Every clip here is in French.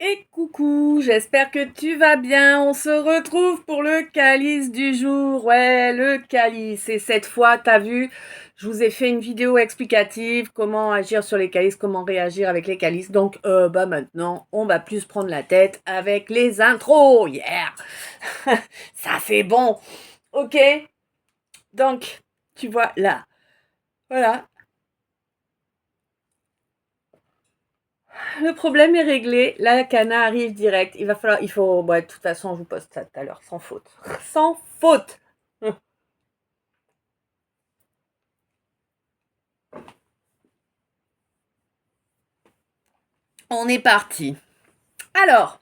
Et coucou, j'espère que tu vas bien. On se retrouve pour le calice du jour. Ouais, le calice. Et cette fois, t'as vu, je vous ai fait une vidéo explicative, comment agir sur les calices, comment réagir avec les calices. Donc, maintenant, on va plus se prendre la tête avec les intros. Yeah! Ça fait bon. Ok? Donc, tu vois là. Voilà. Le problème est réglé. Là, la cana arrive direct. Ouais, de toute façon, je vous poste ça tout à l'heure, sans faute. Sans faute. On est parti. Alors,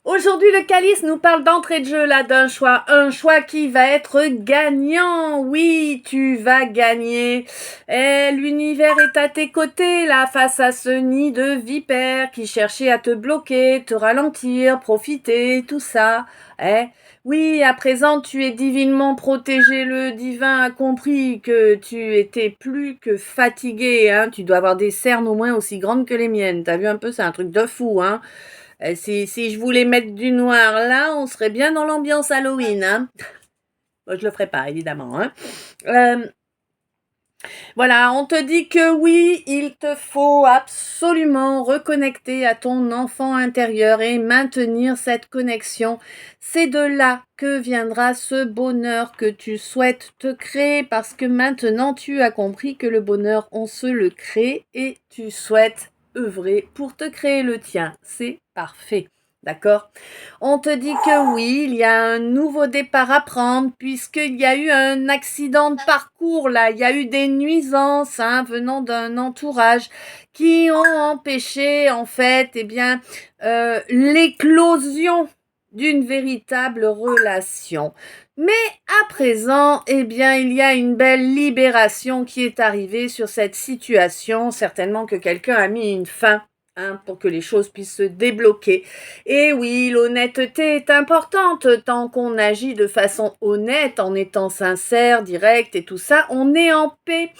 aujourd'hui, le calice nous parle d'entrée de jeu là d'un choix. Un choix qui va être gagnant. Oui, tu vas gagner. Et l'univers est à tes côtés là face à ce nid de vipères qui cherchait à te bloquer, te ralentir, profiter, tout ça. Eh, oui, à présent tu es divinement protégé. Le divin a compris que tu étais plus que fatigué. Hein. Tu dois avoir des cernes au moins aussi grandes que les miennes. T'as vu un peu, c'est un truc de fou. Hein. Si je voulais mettre du noir là, on serait bien dans l'ambiance Halloween. Hein. Bon, je le ferai pas, évidemment. Hein. Euh, voilà, on te dit que oui, il te faut absolument reconnecter à ton enfant intérieur et maintenir cette connexion. C'est de là que viendra ce bonheur que tu souhaites te créer parce que maintenant tu as compris que le bonheur, on se le crée et tu souhaites œuvrer pour te créer le tien. C'est parfait. D'accord? On te dit que oui, il y a un nouveau départ à prendre puisqu'il y a eu un accident de parcours là, il y a eu des nuisances venant d'un entourage qui ont empêché en fait l'éclosion d'une véritable relation. Mais à présent, il y a une belle libération qui est arrivée sur cette situation. Certainement que quelqu'un a mis une fin pour que les choses puissent se débloquer. Et oui, l'honnêteté est importante. Tant qu'on agit de façon honnête, en étant sincère, direct et tout ça, on est en paix.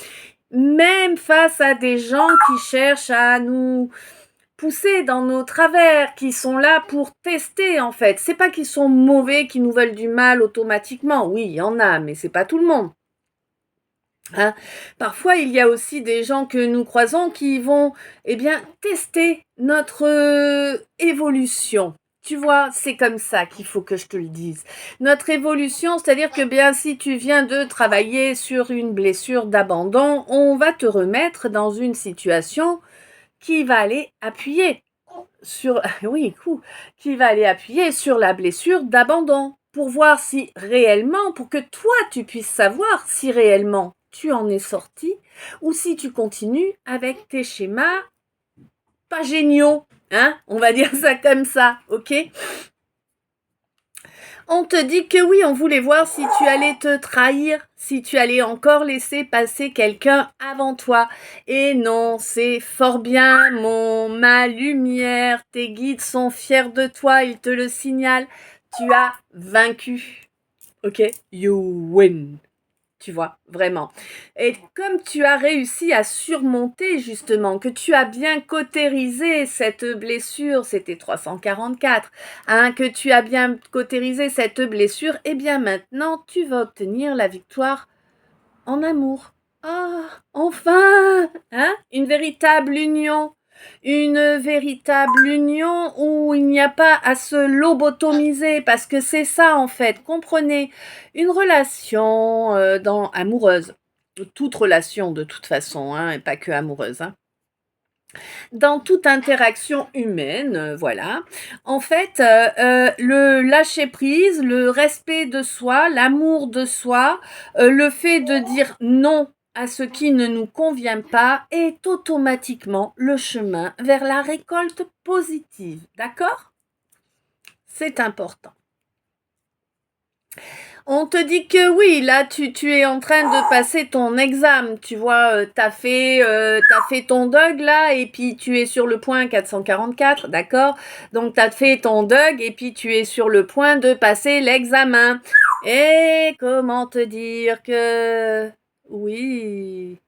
Même face à des gens qui cherchent à nous pousser dans nos travers, qui sont là pour tester en fait. C'est pas qu'ils sont mauvais, qu'ils nous veulent du mal automatiquement. Oui, il y en a, mais c'est pas tout le monde. Hein. Parfois, il y a aussi des gens que nous croisons qui vont tester notre évolution. Tu vois, c'est comme ça qu'il faut que je te le dise. Notre évolution, c'est-à-dire que si tu viens de travailler sur une blessure d'abandon, on va te remettre dans une situation qui va aller appuyer sur oui, qui va aller appuyer sur la blessure d'abandon pour voir si réellement, pour que toi tu puisses savoir si réellement tu en es sorti ou si tu continues avec tes schémas pas géniaux, hein, on va dire ça comme ça, ok? On te dit que oui, on voulait voir si tu allais te trahir, si tu allais encore laisser passer quelqu'un avant toi. Et non, c'est fort bien, ma lumière, tes guides sont fiers de toi, ils te le signalent. Tu as vaincu. Ok? You win. Tu vois, vraiment. Et comme tu as réussi à surmonter justement, que tu as bien cautérisé cette blessure, c'était 344, que tu as bien cautérisé cette blessure, maintenant tu vas obtenir la victoire en amour. Ah, enfin, une véritable union. Une véritable union où il n'y a pas à se lobotomiser, parce que c'est ça en fait, comprenez, une relation amoureuse, toute relation de toute façon, et pas que amoureuse, dans toute interaction humaine, voilà. En fait, le lâcher prise, le respect de soi, l'amour de soi, le fait de dire non à ce qui ne nous convient pas est automatiquement le chemin vers la récolte positive. D'accord? C'est important. On te dit que oui, là tu es en train de passer ton examen, tu vois, t'as fait ton DUG là et puis tu es sur le point 444, d'accord? Donc t'as fait ton DUG et puis tu es sur le point de passer l'examen. Et comment te dire que oui,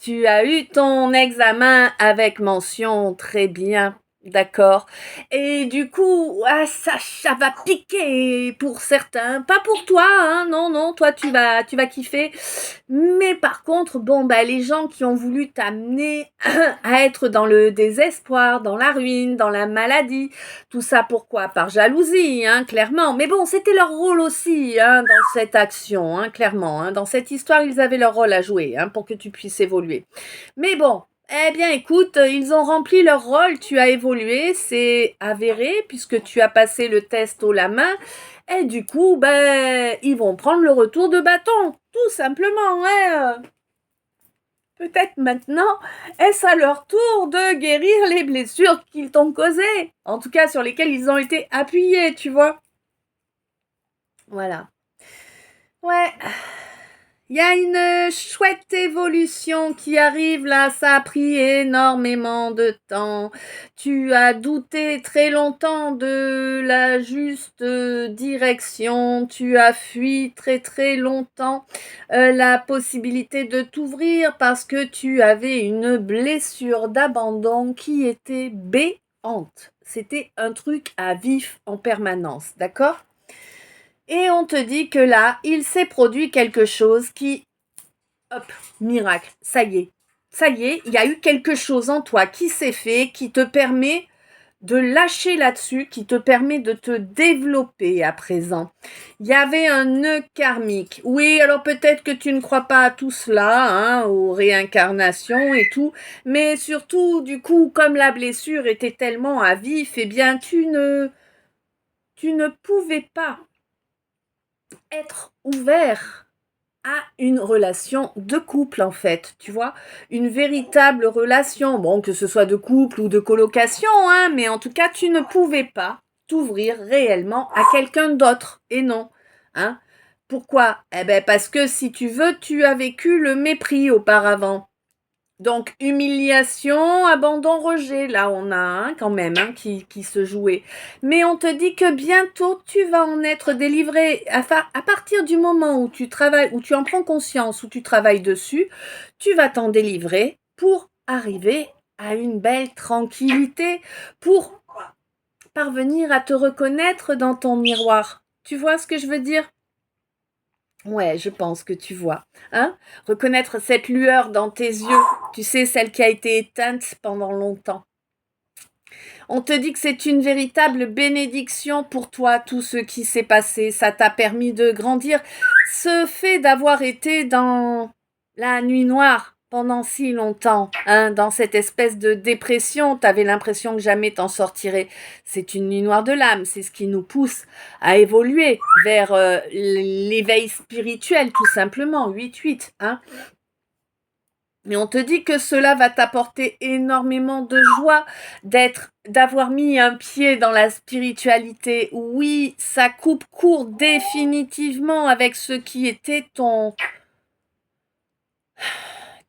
Tu as eu ton examen avec mention, très bien. D'accord. Et du coup, ah, ça va piquer pour certains. Pas pour toi, hein. Non, non, toi, tu vas kiffer. Mais par contre, bon, bah, les gens qui ont voulu t'amener à être dans le désespoir, dans la ruine, dans la maladie, tout ça pourquoi? Par jalousie, hein, clairement. Mais bon, c'était leur rôle aussi, hein, dans cette action, hein, clairement. Hein. Dans cette histoire, ils avaient leur rôle à jouer, hein, pour que tu puisses évoluer. Mais bon, eh bien, écoute, ils ont rempli leur rôle, tu as évolué, c'est avéré, puisque tu as passé le test haut la main, et du coup, ben, ils vont prendre le retour de bâton, tout simplement, hein. Peut-être maintenant, est-ce à leur tour de guérir les blessures qu'ils t'ont causées, en tout cas sur lesquelles ils ont été appuyés, tu vois. Voilà. Ouais. Il y a une chouette évolution qui arrive là, ça a pris énormément de temps. Tu as douté très longtemps de la juste direction, tu as fui très très longtemps la possibilité de t'ouvrir parce que tu avais une blessure d'abandon qui était béante. C'était un truc à vif en permanence, d'accord ? Et on te dit que là, il s'est produit quelque chose qui, hop, miracle, ça y est, il y a eu quelque chose en toi qui s'est fait, qui te permet de lâcher là-dessus, qui te permet de te développer à présent. Il y avait un nœud karmique. Oui, alors peut-être que tu ne crois pas à tout cela, hein, aux réincarnations et tout, mais surtout, du coup, comme la blessure était tellement à vif, eh bien, tu ne pouvais pas être ouvert à une relation de couple en fait, tu vois, une véritable relation, bon que ce soit de couple ou de colocation, hein, mais en tout cas tu ne pouvais pas t'ouvrir réellement à quelqu'un d'autre et non, hein. Pourquoi? Eh ben parce que si tu veux, tu as vécu le mépris auparavant. Donc, humiliation, abandon, rejet, là on a quand même qui se jouait. Mais on te dit que bientôt tu vas en être délivré. À partir du moment où tu travailles, où tu en prends conscience, où tu travailles dessus, tu vas t'en délivrer pour arriver à une belle tranquillité, pour parvenir à te reconnaître dans ton miroir. Tu vois ce que je veux dire? Ouais, je pense que tu vois. Hein? Reconnaître cette lueur dans tes yeux, tu sais, celle qui a été éteinte pendant longtemps. On te dit que c'est une véritable bénédiction pour toi, tout ce qui s'est passé. Ça t'a permis de grandir. Ce fait d'avoir été dans la nuit noire pendant si longtemps, hein, dans cette espèce de dépression, t'avais l'impression que jamais t'en sortirais. C'est une nuit noire de l'âme, c'est ce qui nous pousse à évoluer vers l'éveil spirituel, tout simplement, 8-8, hein. Mais on te dit que cela va t'apporter énormément de joie d'avoir mis un pied dans la spiritualité. Oui, ça coupe court définitivement avec ce qui était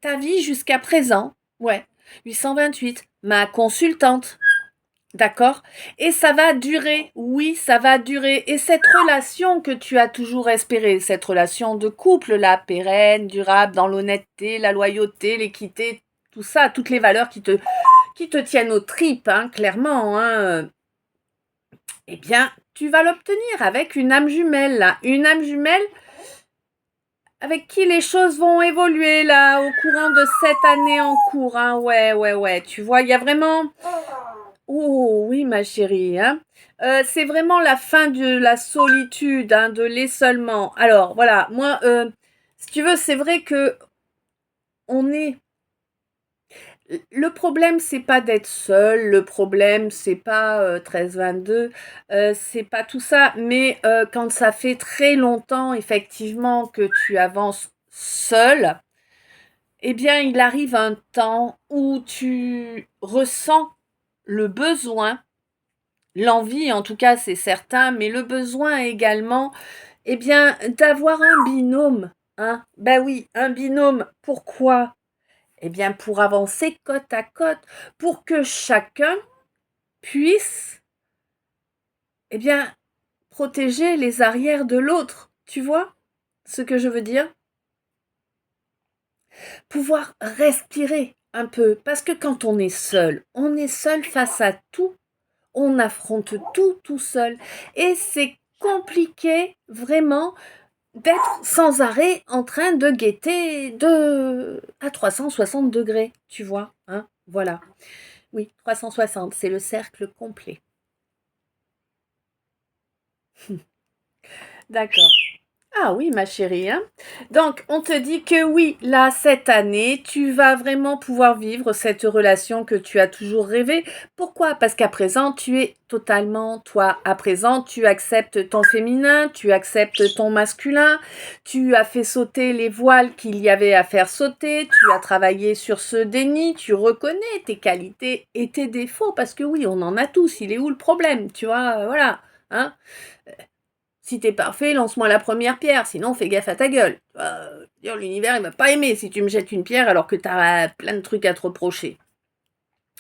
ta vie jusqu'à présent. Ouais, 828, ma consultante. D'accord? Et ça va durer, oui, ça va durer. Et cette relation que tu as toujours espérée, cette relation de couple, là, pérenne, durable, dans l'honnêteté, la loyauté, l'équité, tout ça, toutes les valeurs qui te tiennent aux tripes, hein, clairement, hein, eh bien, tu vas l'obtenir avec une âme jumelle, là. Une âme jumelle avec qui les choses vont évoluer, là, au courant de cette année en cours, hein. Ouais, ouais, ouais. Tu vois, il y a vraiment... Oh oui, ma chérie, hein. C'est vraiment la fin de la solitude, hein, de l'isolement. Alors voilà, moi, si tu veux, c'est vrai que on est. Le problème, c'est pas d'être seul. Le problème, c'est pas 13-22. C'est pas tout ça. Mais quand ça fait très longtemps, effectivement, que tu avances seul, eh bien, il arrive un temps où tu ressens le besoin. L'envie, en tout cas, c'est certain, mais le besoin également, eh bien, d'avoir un binôme, hein. Ben oui, un binôme. Pourquoi? Eh bien, pour avancer côte à côte, pour que chacun puisse, eh bien, protéger les arrières de l'autre. Tu vois ce que je veux dire? pouvoir respirer un peu. Parce que quand on est seul face à tout, on affronte tout seul. Et c'est compliqué vraiment d'être sans arrêt en train de guetter à 360 degrés, tu vois, hein, voilà. Oui, 360, c'est le cercle complet. D'accord. Ah oui, ma chérie, hein. Donc, on te dit que oui, là, cette année, tu vas vraiment pouvoir vivre cette relation que tu as toujours rêvé. Pourquoi? Parce qu'à présent, tu es totalement toi. À présent, tu acceptes ton féminin, tu acceptes ton masculin, tu as fait sauter les voiles qu'il y avait à faire sauter, tu as travaillé sur ce déni, tu reconnais tes qualités et tes défauts, parce que oui, on en a tous. Il est où le problème? Tu vois, voilà, hein. Si t'es parfait, lance-moi la première pierre, sinon fais gaffe à ta gueule. L'univers, il va pas aimer si tu me jettes une pierre alors que t'as plein de trucs à te reprocher.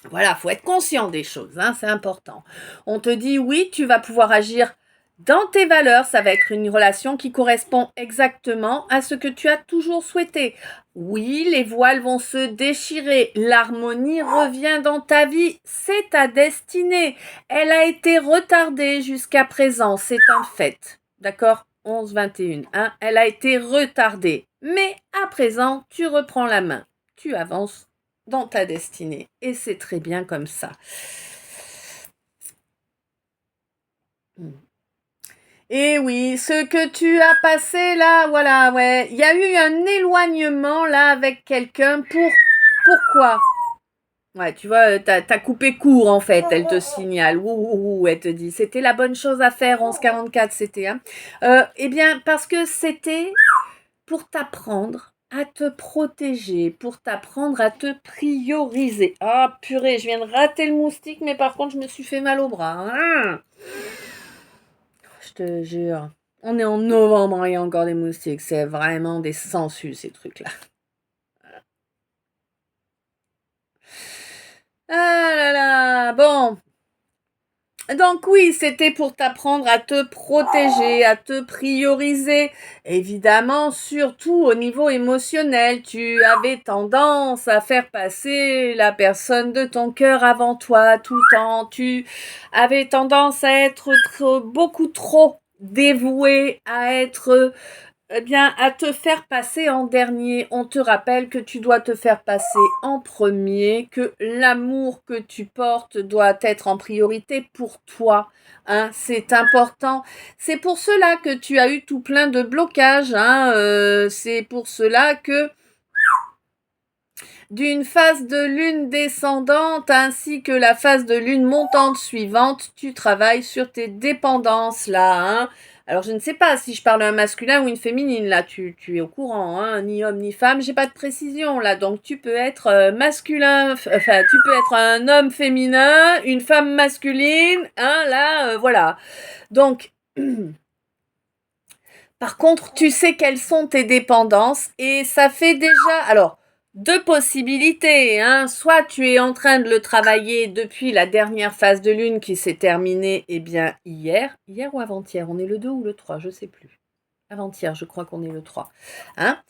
Voilà, faut être conscient des choses, hein, c'est important. On te dit oui, tu vas pouvoir agir dans tes valeurs, ça va être une relation qui correspond exactement à ce que tu as toujours souhaité. Oui, les voiles vont se déchirer, l'harmonie revient dans ta vie, c'est ta destinée. Elle a été retardée jusqu'à présent, c'est un fait. D'accord? 11-21, hein? Elle a été retardée. Mais à présent, tu reprends la main, tu avances dans ta destinée. Et c'est très bien comme ça. Et oui, ce que tu as passé là, voilà, ouais. Il y a eu un éloignement là avec quelqu'un Pourquoi? Ouais, tu vois, t'as coupé court en fait, elle te signale. Ouh, elle te dit. C'était la bonne chose à faire, 11-44, c'était. Hein. Eh bien, parce que c'était pour t'apprendre à te protéger, pour t'apprendre à te prioriser. Ah, purée, je viens de rater le moustique, mais par contre, je me suis fait mal au bras. Hein. Je te jure. On est en novembre, il y a encore des moustiques. C'est vraiment des sangsues, ces trucs-là. Ah là là, bon. Donc oui, c'était pour t'apprendre à te protéger, à te prioriser. Évidemment, surtout au niveau émotionnel, tu avais tendance à faire passer la personne de ton cœur avant toi tout le temps. Tu avais tendance à être beaucoup trop dévoué, à être eh bien, à te faire passer en dernier. On te rappelle que tu dois te faire passer en premier, que l'amour que tu portes doit être en priorité pour toi. Hein, c'est important. C'est pour cela que tu as eu tout plein de blocages. Hein, c'est pour cela que d'une phase de lune descendante ainsi que la phase de lune montante suivante, tu travailles sur tes dépendances là. Hein. Alors je ne sais pas si je parle d'un masculin ou une féminine là, tu es au courant, hein, ni homme ni femme, j'ai pas de précision là, donc tu peux être masculin, enfin tu peux être un homme féminin, une femme masculine, hein, là, voilà. Donc par contre, tu sais quelles sont tes dépendances et ça fait déjà, alors, deux possibilités. Hein. Soit tu es en train de le travailler depuis la dernière phase de lune qui s'est terminée, eh bien, hier ou avant-hier, on est le 2 ou le 3, je sais plus. Avant-hier, je crois qu'on est le 3. Hein.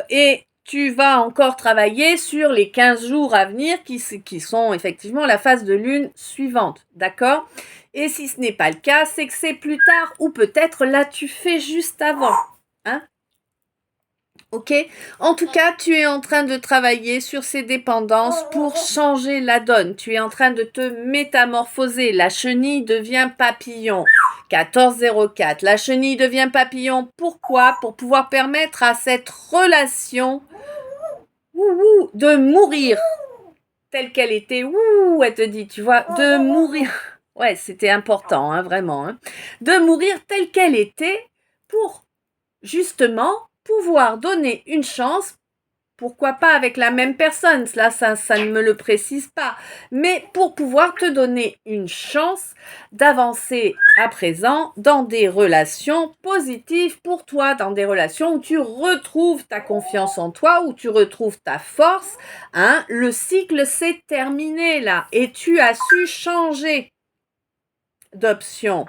Et tu vas encore travailler sur les 15 jours à venir qui sont effectivement la phase de lune suivante. D'accord? Et si ce n'est pas le cas, c'est que c'est plus tard ou peut-être là tu fais juste avant. Hein? Ok? En tout cas, tu es en train de travailler sur ces dépendances pour changer la donne. Tu es en train de te métamorphoser. La chenille devient papillon. 1404. La chenille devient papillon. Pourquoi? Pour pouvoir permettre à cette relation de mourir telle qu'elle était. Elle te dit, tu vois, de mourir. Ouais, c'était important, hein, vraiment. Hein. De mourir telle qu'elle était pour justement pouvoir donner une chance. Pourquoi pas avec la même personne? Là, ça ne me le précise pas. Mais pour pouvoir te donner une chance d'avancer à présent dans des relations positives pour toi, dans des relations où tu retrouves ta confiance en toi, où tu retrouves ta force. Hein? Le cycle s'est terminé là et tu as su changer d'option.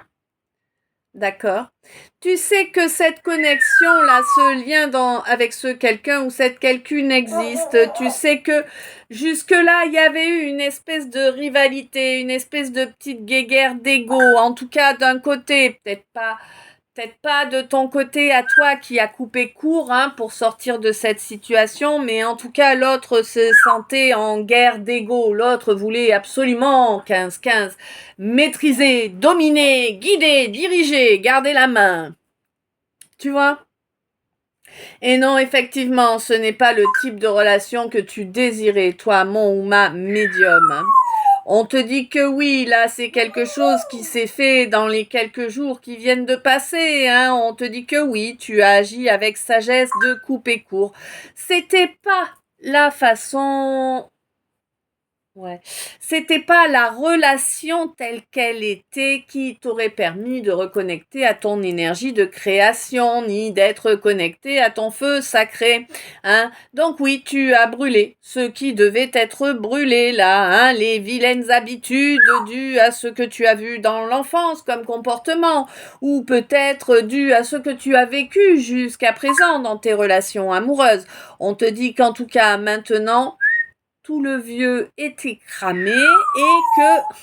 D'accord. Tu sais que cette connexion-là, ce lien avec ce quelqu'un ou cette quelqu'une existe. Tu sais que jusque-là, il y avait eu une espèce de rivalité, une espèce de petite guéguerre d'ego. En tout cas, d'un côté, peut-être pas de ton côté à toi qui a coupé court pour sortir de cette situation, mais en tout cas l'autre se sentait en guerre d'ego. L'autre voulait absolument 15-15 maîtriser, dominer, guider, diriger, garder la main. Tu vois? Et non, effectivement, ce n'est pas le type de relation que tu désirais, toi, mon ou ma médium. On te dit que oui, là, c'est quelque chose qui s'est fait dans les quelques jours qui viennent de passer, On te dit que oui, tu as agi avec sagesse de couper court. C'était pas la façon. Ouais. C'était pas la relation telle qu'elle était qui t'aurait permis de reconnecter à ton énergie de création, ni d'être connecté à ton feu sacré, Donc oui, tu as brûlé ce qui devait être brûlé là, les vilaines habitudes dues à ce que tu as vu dans l'enfance comme comportement, ou peut-être dues à ce que tu as vécu jusqu'à présent dans tes relations amoureuses. On te dit qu'en tout cas maintenant, tout le vieux était cramé et que...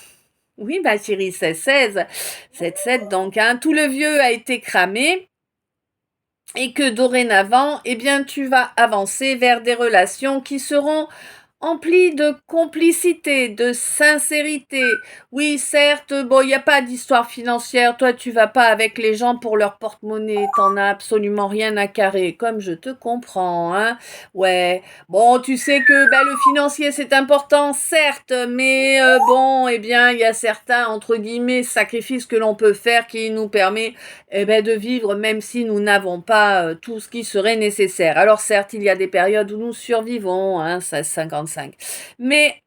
Oui, bah chérie, c'est 16, 7, donc, tout le vieux a été cramé et que dorénavant, eh bien, tu vas avancer vers des relations qui seront empli de complicité, de sincérité. Oui, certes, bon, il n'y a pas d'histoire financière. Toi, tu vas pas avec les gens pour leur porte-monnaie. T'en as absolument rien à carrer, comme je te comprends, Ouais. Bon, tu sais que le financier, c'est important, certes, mais bon, eh bien, il y a certains, entre guillemets, sacrifices que l'on peut faire qui nous permet de vivre même si nous n'avons pas tout ce qui serait nécessaire. Alors certes, il y a des périodes où nous survivons, 16,55. Mais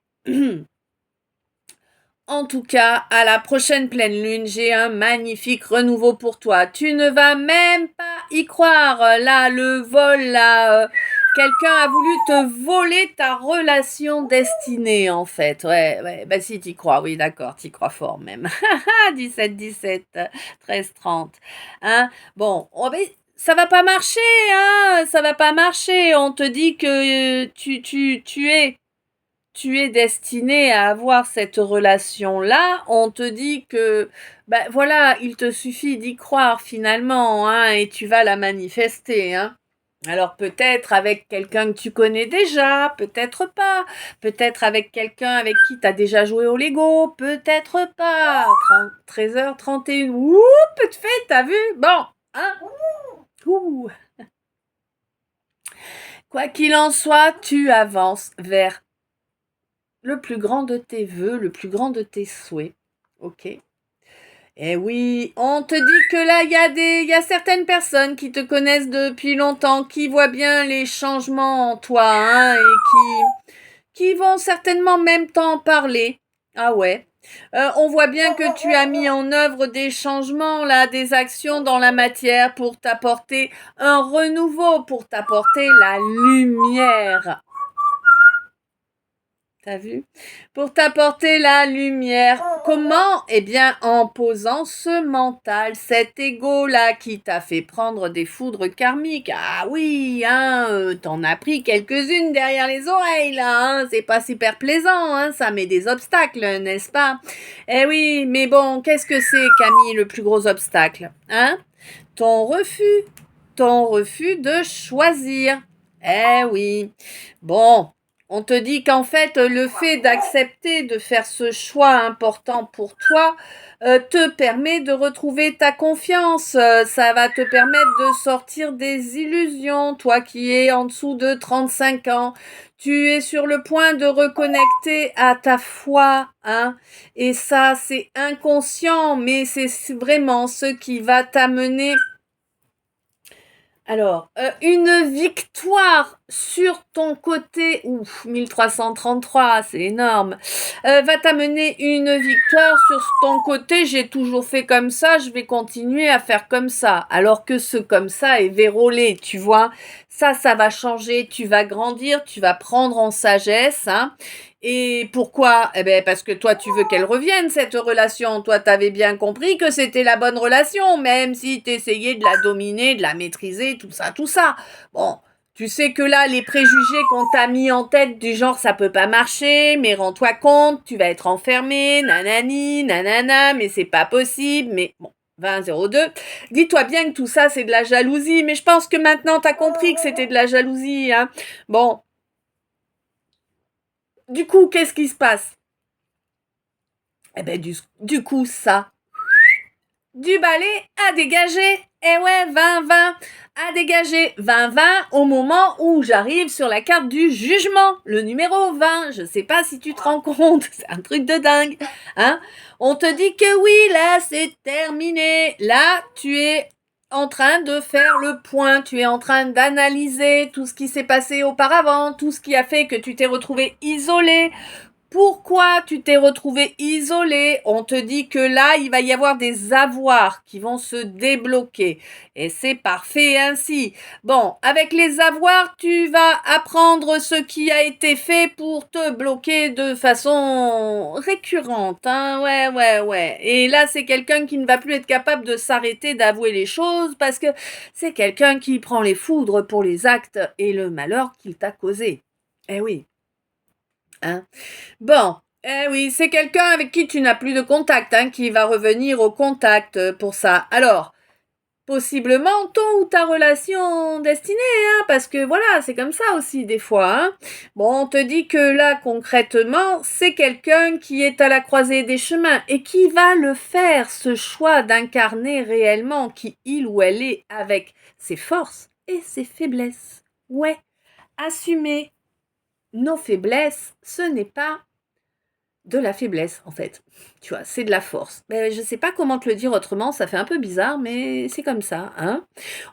en tout cas, à la prochaine pleine lune, j'ai un magnifique renouveau pour toi. Tu ne vas même pas y croire. Là, le vol, là, quelqu'un a voulu te voler ta relation destinée, en fait. Ouais, bah si, t'y crois, oui, d'accord, t'y crois fort même. 17-17, 13-30. Bon, ça va pas marcher, ça va pas marcher. On te dit que tu es destiné à avoir cette relation-là, on te dit que, voilà, il te suffit d'y croire finalement, et tu vas la manifester, Alors peut-être avec quelqu'un que tu connais déjà, peut-être pas, peut-être avec quelqu'un avec qui tu as déjà joué au Lego, peut-être pas. 13h31, ouh, peu de fait, t'as vu? Bon, ouh. Quoi qu'il en soit, tu avances vers le plus grand de tes vœux, le plus grand de tes souhaits. Ok. Eh oui, on te dit que là, il y a certaines personnes qui te connaissent depuis longtemps, qui voient bien les changements en toi, et qui vont certainement même t'en parler. Ah ouais. On voit bien que tu as mis en œuvre des changements, là, des actions dans la matière pour t'apporter un renouveau, pour t'apporter la lumière. T'as vu? Pour t'apporter la lumière. Comment? Eh bien, en posant ce mental, cet ego-là qui t'a fait prendre des foudres karmiques. Ah oui, t'en as pris quelques-unes derrière les oreilles, là, C'est pas super plaisant, Ça met des obstacles, n'est-ce pas? Eh oui, mais bon, qu'est-ce que c'est, Camille, le plus gros obstacle? Ton refus. Ton refus de choisir. Eh oui. Bon. On te dit qu'en fait, le fait d'accepter de faire ce choix important pour toi te permet de retrouver ta confiance. Ça va te permettre de sortir des illusions. Toi qui es en dessous de 35 ans, tu es sur le point de reconnecter à ta foi. Et ça, c'est inconscient, mais c'est vraiment ce qui va t'amener... Alors, une victoire sur ton côté, ouf, 1333, c'est énorme, va t'amener une victoire sur ton côté, j'ai toujours fait comme ça, je vais continuer à faire comme ça, alors que ce comme ça est vérolé, tu vois, ça va changer, tu vas grandir, tu vas prendre en sagesse, hein. Et pourquoi? Eh ben parce que toi tu veux qu'elle revienne cette relation, toi t'avais bien compris que c'était la bonne relation, même si t'essayais de la dominer, de la maîtriser, tout ça, tout ça. Bon, tu sais que là, les préjugés qu'on t'a mis en tête du genre ça peut pas marcher, mais rends-toi compte, tu vas être enfermé, nanani, nanana, mais c'est pas possible, mais bon. 20-02. Dis-toi bien que tout ça c'est de la jalousie, mais je pense que maintenant t'as compris que c'était de la jalousie, hein. Bon. Du coup, qu'est-ce qui se passe? Eh ben du coup, ça. Du balai à dégager. Eh ouais, 20-20 à dégager. 20-20 au moment où j'arrive sur la carte du jugement. Le numéro 20. Je sais pas si tu te rends compte. C'est un truc de dingue. Hein? On te dit que oui, là, c'est terminé. Là, tu es en train de faire le point. Tu es en train d'analyser tout ce qui s'est passé auparavant, tout ce qui a fait que tu t'es retrouvé isolé. Pourquoi tu t'es retrouvé isolé? On te dit que là, il va y avoir des avoirs qui vont se débloquer. Et c'est parfait ainsi. Bon, avec les avoirs, tu vas apprendre ce qui a été fait pour te bloquer de façon récurrente. Hein? Ouais. Et là, c'est quelqu'un qui ne va plus être capable de s'arrêter d'avouer les choses parce que c'est quelqu'un qui prend les foudres pour les actes et le malheur qu'il t'a causé. Eh oui. Hein? Bon, eh oui, c'est quelqu'un avec qui tu n'as plus de contact, hein, qui va revenir au contact pour ça. Alors, possiblement ton ou ta relation destinée, hein, parce que voilà, c'est comme ça aussi des fois. Hein. Bon, on te dit que là, concrètement, c'est quelqu'un qui est à la croisée des chemins et qui va le faire, ce choix d'incarner réellement qui il ou elle est avec ses forces et ses faiblesses. Ouais, assumer nos faiblesses, ce n'est pas de la faiblesse, en fait. Tu vois, c'est de la force. Mais je sais pas comment te le dire autrement, ça fait un peu bizarre, mais c'est comme ça, hein.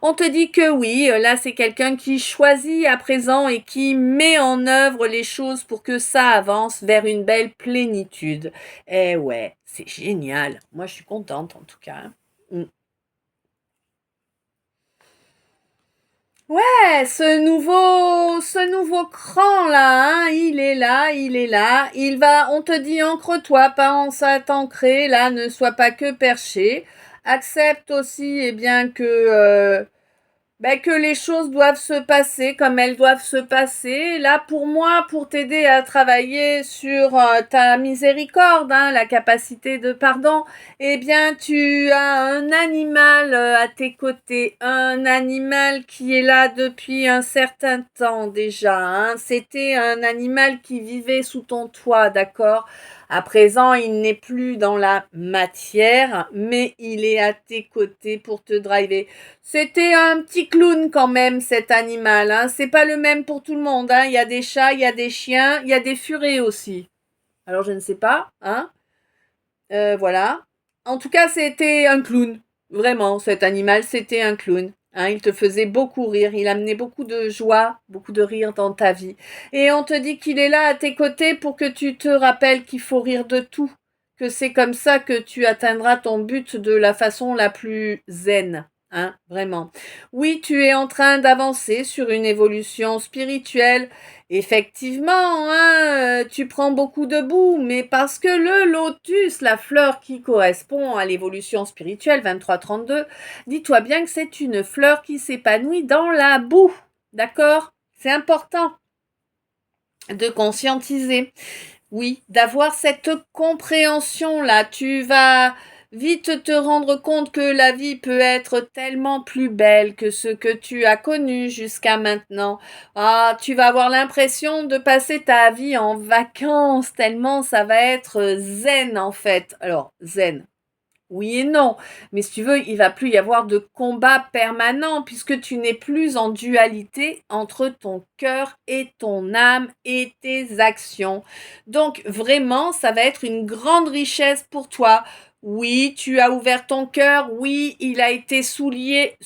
On te dit que oui, là, c'est quelqu'un qui choisit à présent et qui met en œuvre les choses pour que ça avance vers une belle plénitude. Eh ouais, c'est génial. Moi, je suis contente, en tout cas. Hein. Ouais, ce nouveau cran là, hein, il est là, il est là. On te dit ancre-toi, pas en s'ancrer, là, ne sois pas que perché. Accepte aussi, eh bien, que les choses doivent se passer comme elles doivent se passer. Là, pour moi, pour t'aider à travailler sur ta miséricorde, hein, la capacité de pardon, eh bien, tu as un animal à tes côtés, un animal qui est là depuis un certain temps déjà. Hein. C'était un animal qui vivait sous ton toit, d'accord? À présent, il n'est plus dans la matière, mais il est à tes côtés pour te driver. C'était un petit clown quand même, cet animal. Hein. C'est pas le même pour tout le monde. Hein. Il y a des chats, il y a des chiens, il y a des furets aussi. Alors je ne sais pas. Hein. Voilà. En tout cas, c'était un clown. Vraiment, cet animal, c'était un clown. Hein, il te faisait beaucoup rire, il amenait beaucoup de joie, beaucoup de rire dans ta vie. Et on te dit qu'il est là à tes côtés pour que tu te rappelles qu'il faut rire de tout, que c'est comme ça que tu atteindras ton but de la façon la plus zen. Hein, vraiment. Oui, tu es en train d'avancer sur une évolution spirituelle. Effectivement, hein, tu prends beaucoup de boue, mais parce que le lotus, la fleur qui correspond à l'évolution spirituelle 23-32, dis-toi bien que c'est une fleur qui s'épanouit dans la boue. D'accord? C'est important de conscientiser. Oui, d'avoir cette compréhension-là. Tu vas vite te rendre compte que la vie peut être tellement plus belle que ce que tu as connu jusqu'à maintenant. Ah, tu vas avoir l'impression de passer ta vie en vacances, tellement ça va être zen en fait. Alors, zen. Oui et non, mais si tu veux, il va plus y avoir de combat permanent puisque tu n'es plus en dualité entre ton cœur et ton âme et tes actions. Donc vraiment, ça va être une grande richesse pour toi. Oui, tu as ouvert ton cœur, oui, il a été souillé.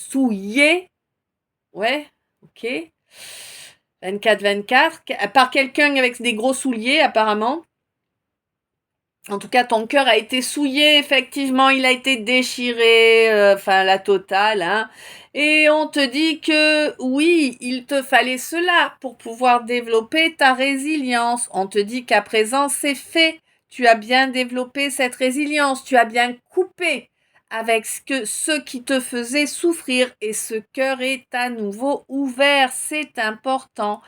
Ouais, ok. 24, par quelqu'un avec des gros souliers apparemment. En tout cas, ton cœur a été souillé, effectivement, il a été déchiré, enfin la totale, hein. Et on te dit que oui, il te fallait cela pour pouvoir développer ta résilience. On te dit qu'à présent, c'est fait. Tu as bien développé cette résilience, tu as bien coupé avec ce qui te faisait souffrir et ce cœur est à nouveau ouvert. C'est important.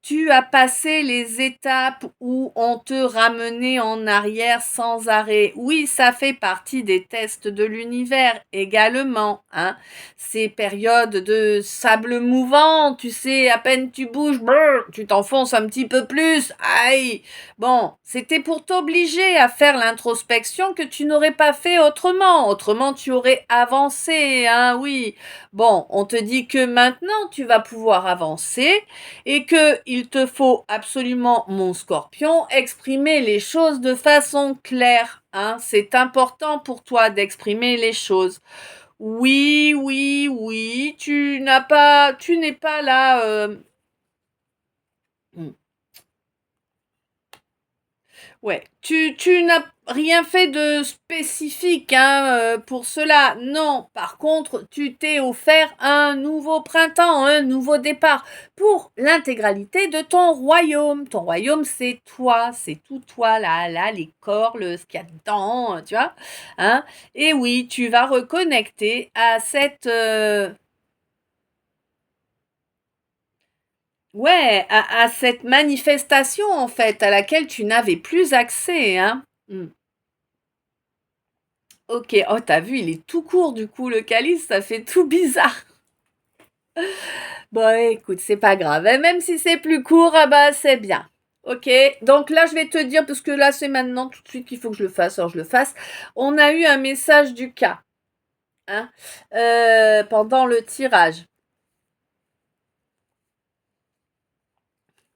Tu as passé les étapes où on te ramenait en arrière sans arrêt. Oui, ça fait partie des tests de l'univers également, hein. Ces périodes de sable mouvant, tu sais, à peine tu bouges, brrr, tu t'enfonces un petit peu plus. Aïe. Bon, c'était pour t'obliger à faire l'introspection que tu n'aurais pas fait autrement. Autrement, tu aurais avancé, hein, oui. Bon, on te dit que maintenant tu vas pouvoir avancer et que il te faut absolument, mon scorpion, exprimer les choses de façon claire, hein. C'est important pour toi d'exprimer les choses. Oui, oui, oui, tu n'es pas là. Ouais, tu n'as rien fait de spécifique hein, pour cela. Non, par contre, tu t'es offert un nouveau printemps, un nouveau départ pour l'intégralité de ton royaume. Ton royaume, c'est toi, c'est tout toi, là, les corps, ce qu'il y a dedans, tu vois. Hein. Et oui, tu vas reconnecter à cette... ouais, à cette manifestation, en fait, à laquelle tu n'avais plus accès, hein. Mm. Ok, oh t'as vu, il est tout court du coup le calice, ça fait tout bizarre. Bon écoute, c'est pas grave, hein. Même si c'est plus court, ah bah c'est bien. Ok, donc là je vais te dire, parce que là c'est maintenant tout de suite qu'il faut que je le fasse, alors je le fasse. On a eu un message du cas, hein, pendant le tirage.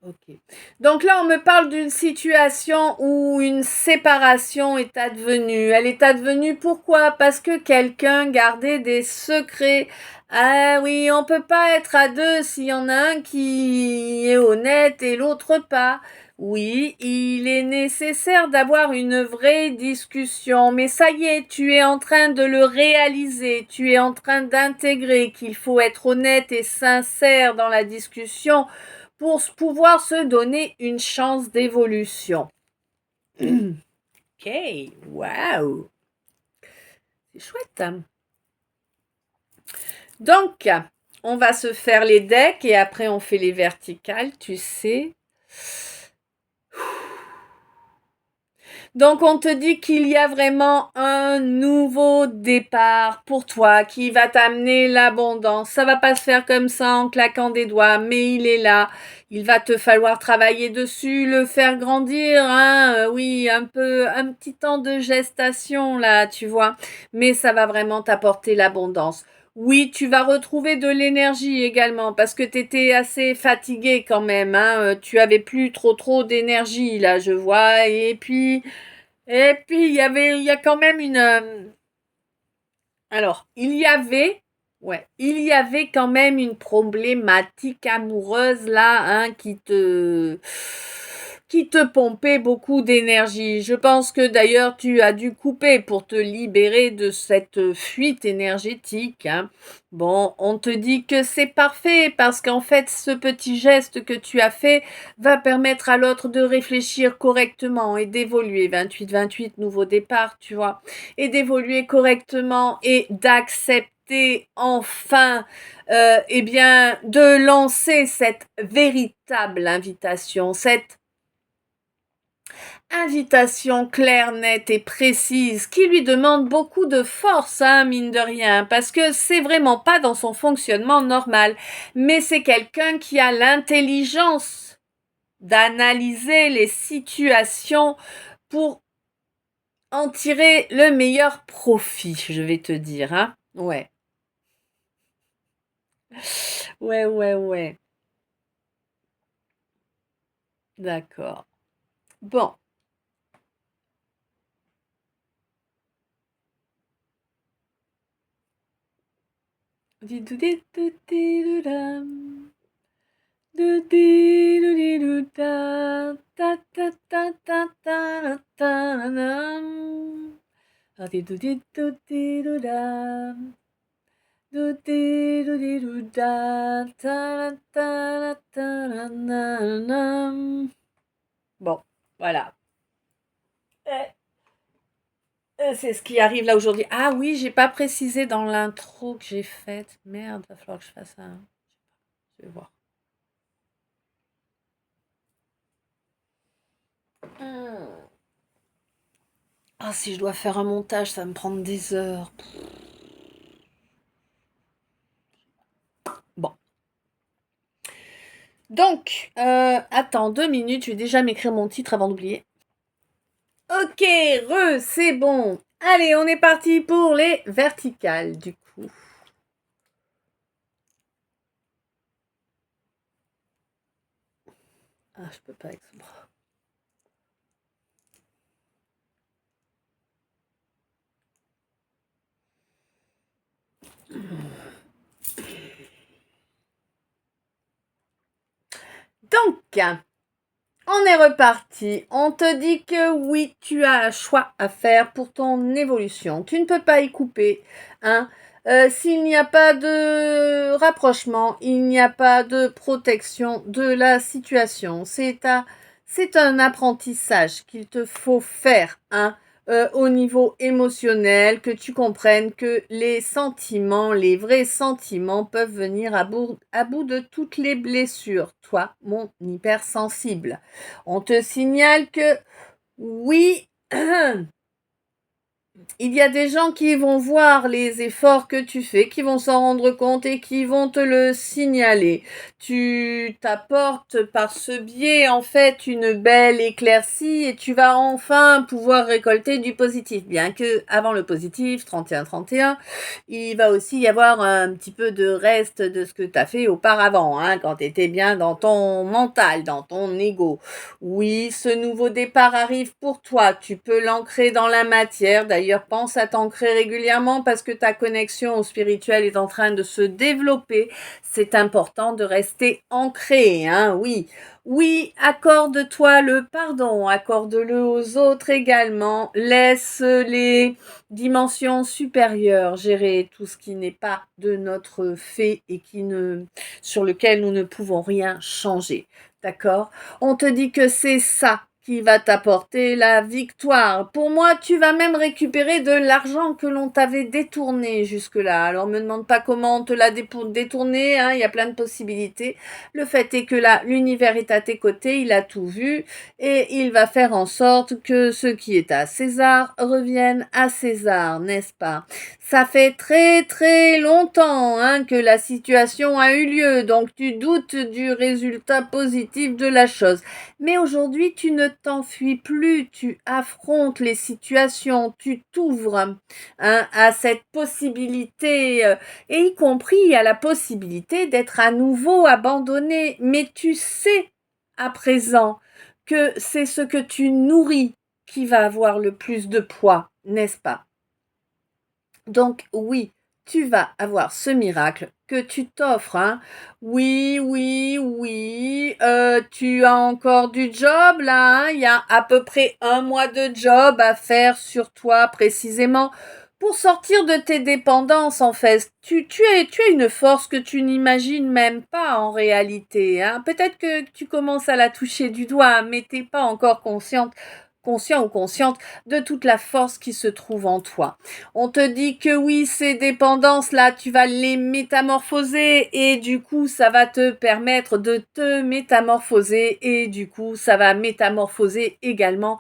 Ok. Donc là, on me parle d'une situation où une séparation est advenue. Elle est advenue pourquoi? Parce que quelqu'un gardait des secrets. Ah oui, on peut pas être à deux s'il y en a un qui est honnête et l'autre pas. Oui, il est nécessaire d'avoir une vraie discussion, mais ça y est, tu es en train de le réaliser, tu es en train d'intégrer qu'il faut être honnête et sincère dans la discussion pour pouvoir se donner une chance d'évolution. Ok, waouh, c'est chouette. Donc, on va se faire les decks et après on fait les verticales, tu sais. Donc, on te dit qu'il y a vraiment un nouveau départ pour toi qui va t'amener l'abondance. Ça va pas se faire comme ça en claquant des doigts, mais il est là. Il va te falloir travailler dessus, le faire grandir, hein. Oui, un petit temps de gestation là, tu vois. Mais ça va vraiment t'apporter l'abondance. Oui, tu vas retrouver de l'énergie également parce que tu étais assez fatigué quand même, hein. Tu avais plus trop d'énergie là, je vois. Et puis, il y a quand même une. Alors, il y avait quand même une problématique amoureuse là, hein, qui te pompait beaucoup d'énergie. Je pense que d'ailleurs tu as dû couper pour te libérer de cette fuite énergétique, hein. Bon, on te dit que c'est parfait parce qu'en fait, ce petit geste que tu as fait va permettre à l'autre de réfléchir correctement et d'évoluer. 28-28, nouveau départ, tu vois, et d'évoluer correctement et d'accepter enfin eh bien de lancer cette véritable invitation, cette invitation claire, nette et précise qui lui demande beaucoup de force, hein, mine de rien, parce que c'est vraiment pas dans son fonctionnement normal, mais c'est quelqu'un qui a l'intelligence d'analyser les situations pour en tirer le meilleur profit, je vais te dire, hein. Ouais. Ouais, ouais, ouais. D'accord. Bon. Bon, voilà. C'est ce qui arrive là aujourd'hui. Ah oui, j'ai pas précisé dans l'intro que j'ai faite. Merde, va falloir que je fasse un. Je vais voir. Ah, si je dois faire un montage, ça va me prendre des heures. Bon. Donc, attends 2 minutes, je vais déjà m'écrire mon titre avant d'oublier. Ok, c'est bon. Allez, on est parti pour les verticales, du coup. Ah, je peux pas avec ce bras. Donc, on est reparti. On te dit que oui, tu as un choix à faire pour ton évolution. Tu ne peux pas y couper, hein. S'il n'y a pas de rapprochement, il n'y a pas de protection de la situation. C'est un apprentissage qu'il te faut faire, hein. Au niveau émotionnel, que tu comprennes que les sentiments, les vrais sentiments peuvent venir à bout de toutes les blessures. Toi, mon hypersensible. On te signale que oui, il y a des gens qui vont voir les efforts que tu fais, qui vont s'en rendre compte et qui vont te le signaler. Tu t'apportes par ce biais en fait une belle éclaircie et tu vas enfin pouvoir récolter du positif. Bien que avant le positif, 31-31, il va aussi y avoir un petit peu de reste de ce que tu as fait auparavant, hein, quand tu étais bien dans ton mental, dans ton ego. Oui, ce nouveau départ arrive pour toi. Tu peux l'ancrer dans la matière. D'ailleurs, pense à t'ancrer régulièrement parce que ta connexion au spirituel est en train de se développer. C'est important de rester ancré, hein, oui. Oui, accorde-toi le pardon, accorde-le aux autres également. Laisse les dimensions supérieures gérer tout ce qui n'est pas de notre fait et sur lequel nous ne pouvons rien changer. D'accord? On te dit que c'est ça qui va t'apporter la victoire. Pour moi, tu vas même récupérer de l'argent que l'on t'avait détourné jusque-là. Alors, me demande pas comment on te l'a détourné, hein, il y a plein de possibilités. Le fait est que là, l'univers est à tes côtés, il a tout vu et il va faire en sorte que ce qui est à César revienne à César, n'est-ce pas? Ça fait très très longtemps, hein, que la situation a eu lieu, donc tu doutes du résultat positif de la chose. Mais aujourd'hui, tu ne t'enfuis plus, tu affrontes les situations, tu t'ouvres, hein, à cette possibilité, et y compris à la possibilité d'être à nouveau abandonné. Mais tu sais à présent que c'est ce que tu nourris qui va avoir le plus de poids, n'est-ce pas? Donc oui, tu vas avoir ce miracle que tu t'offres, hein. Oui, oui, oui, tu as encore du job là, hein. Il y a à peu près 1 mois de job à faire sur toi précisément pour sortir de tes dépendances en fait. Tu as une force que tu n'imagines même pas en réalité, hein. Peut-être que tu commences à la toucher du doigt, mais t'es pas encore conscient ou consciente de toute la force qui se trouve en toi. On te dit que oui, ces dépendances-là, tu vas les métamorphoser et du coup, ça va te permettre de te métamorphoser et du coup, ça va métamorphoser également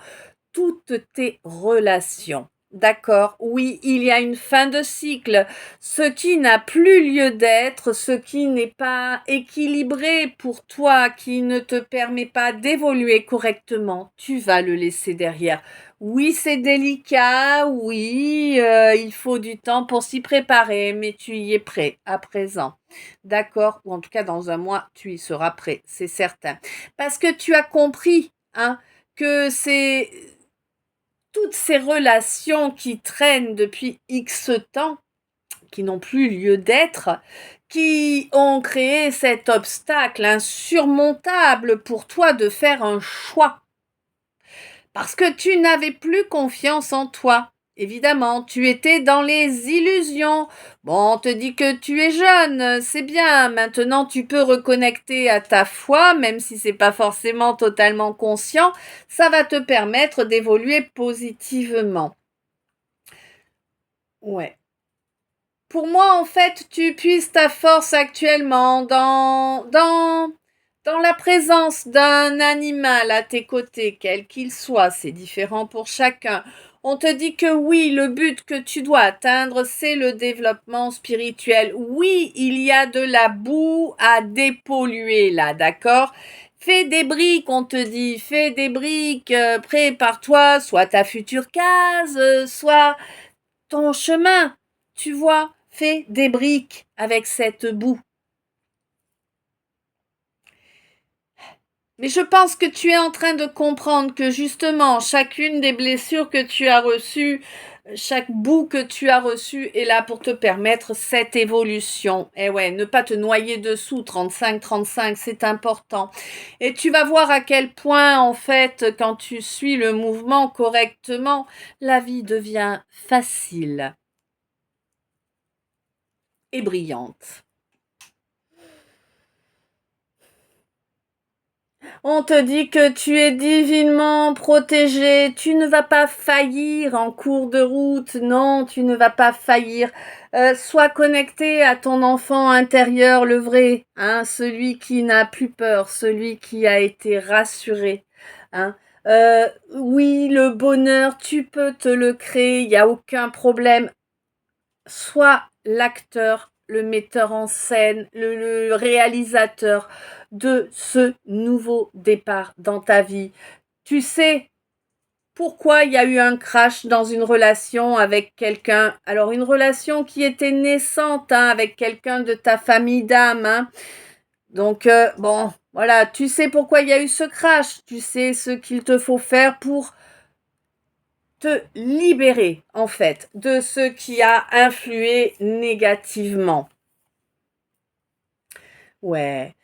toutes tes relations. D'accord, oui, il y a une fin de cycle. Ce qui n'a plus lieu d'être, ce qui n'est pas équilibré pour toi, qui ne te permet pas d'évoluer correctement, tu vas le laisser derrière. Oui, c'est délicat, oui, il faut du temps pour s'y préparer, mais tu y es prêt à présent. D'accord, ou en tout cas dans 1 mois, tu y seras prêt, c'est certain. Parce que tu as compris, hein, que c'est toutes ces relations qui traînent depuis X temps, qui n'ont plus lieu d'être, qui ont créé cet obstacle insurmontable pour toi de faire un choix. Parce que tu n'avais plus confiance en toi. Évidemment, tu étais dans les illusions. Bon, on te dit que tu es jeune, c'est bien. Maintenant, tu peux reconnecter à ta foi, même si c'est pas forcément totalement conscient. Ça va te permettre d'évoluer positivement. Ouais. Pour moi, en fait, tu puises ta force actuellement dans la présence d'un animal à tes côtés, quel qu'il soit. C'est différent pour chacun. On te dit que oui, le but que tu dois atteindre, c'est le développement spirituel. Oui, il y a de la boue à dépolluer là, d'accord? Fais des briques, on te dit, fais des briques, prépare-toi, soit ta future case, soit ton chemin, tu vois, fais des briques avec cette boue. Mais je pense que tu es en train de comprendre que justement, chacune des blessures que tu as reçues, chaque bout que tu as reçu est là pour te permettre cette évolution. Et ouais, ne pas te noyer dessous, 35, c'est important. Et tu vas voir à quel point, en fait, quand tu suis le mouvement correctement, la vie devient facile et brillante. On te dit que tu es divinement protégé, tu ne vas pas faillir en cours de route, non, tu ne vas pas faillir. Sois connecté à ton enfant intérieur, le vrai, hein, celui qui n'a plus peur, celui qui a été rassuré. Hein. Oui, le bonheur, tu peux te le créer, il n'y a aucun problème. Sois l'acteur, le metteur en scène, le réalisateur de ce nouveau départ dans ta vie. Tu sais pourquoi il y a eu un crash dans une relation avec quelqu'un. Alors une relation qui était naissante, hein, avec quelqu'un de ta famille d'âme. Hein. Donc bon, voilà, tu sais pourquoi il y a eu ce crash. Tu sais ce qu'il te faut faire pour te libérer en fait de ce qui a influé négativement. Ouais.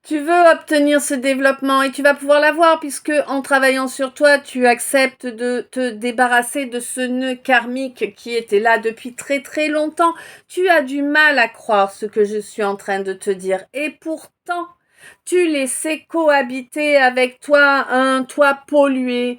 Tu veux obtenir ce développement et tu vas pouvoir l'avoir puisque en travaillant sur toi, tu acceptes de te débarrasser de ce nœud karmique qui était là depuis très très longtemps. Tu as du mal à croire ce que je suis en train de te dire et pourtant, tu laissais cohabiter avec toi un toit pollué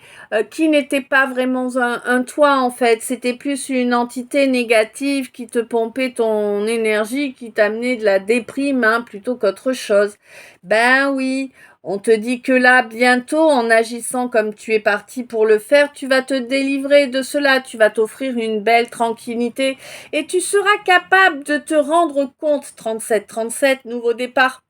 qui n'était pas vraiment un toit en fait. C'était plus une entité négative qui te pompait ton énergie, qui t'amenait de la déprime hein, plutôt qu'autre chose. Ben oui, on te dit que là, bientôt, en agissant comme tu es parti pour le faire, tu vas te délivrer de cela, tu vas t'offrir une belle tranquillité et tu seras capable de te rendre compte, 37, nouveau départ.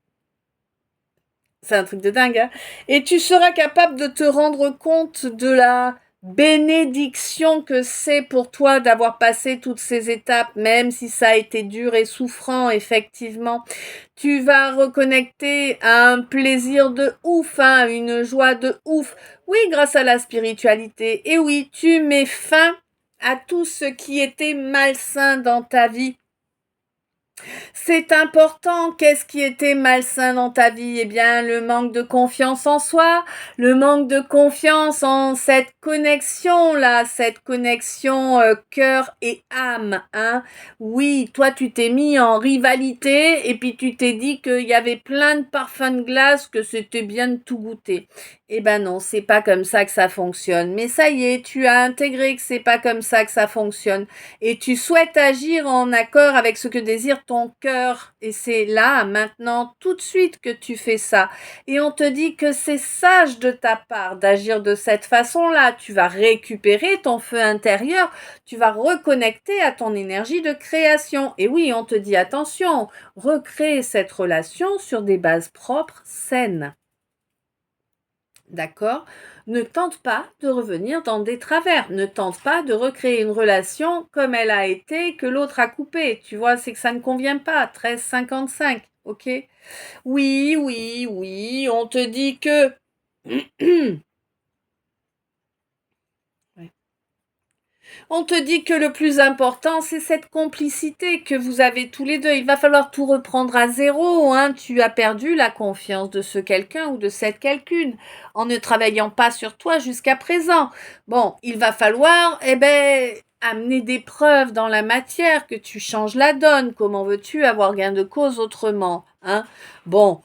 C'est un truc de dingue, hein. Et tu seras capable de te rendre compte de la bénédiction que c'est pour toi d'avoir passé toutes ces étapes, même si ça a été dur et souffrant, effectivement. Tu vas reconnecter à un plaisir de ouf, hein, une joie de ouf. Oui, grâce à la spiritualité. Et oui, tu mets fin à tout ce qui était malsain dans ta vie. C'est important. Qu'est-ce qui était malsain dans ta vie? Eh bien, le manque de confiance en soi, le manque de confiance en cette connexion-là, cette connexion cœur et âme. Hein. Oui, toi, tu t'es mis en rivalité et puis tu t'es dit qu'il y avait plein de parfums de glace, que c'était bien de tout goûter. Eh ben non, c'est pas comme ça que ça fonctionne. Mais ça y est, tu as intégré que c'est pas comme ça que ça fonctionne et tu souhaites agir en accord avec ce que désire ton cœur. Et c'est là, maintenant, tout de suite que tu fais ça. Et on te dit que c'est sage de ta part d'agir de cette façon-là. Tu vas récupérer ton feu intérieur, tu vas reconnecter à ton énergie de création. Et oui, on te dit attention, recréer cette relation sur des bases propres, saines. D'accord? Ne tente pas de revenir dans des travers. Ne tente pas de recréer une relation comme elle a été, que l'autre a coupé. Tu vois, c'est que ça ne convient pas. 13,55. Ok? Oui, on te dit que... Ouais. On te dit que le plus important, c'est cette complicité que vous avez tous les deux. Il va falloir tout reprendre à zéro, hein. Tu as perdu la confiance de ce quelqu'un ou de cette quelqu'une en ne travaillant pas sur toi jusqu'à présent. Bon, il va falloir, amener des preuves dans la matière que tu changes la donne. Comment veux-tu avoir gain de cause autrement, hein? Bon.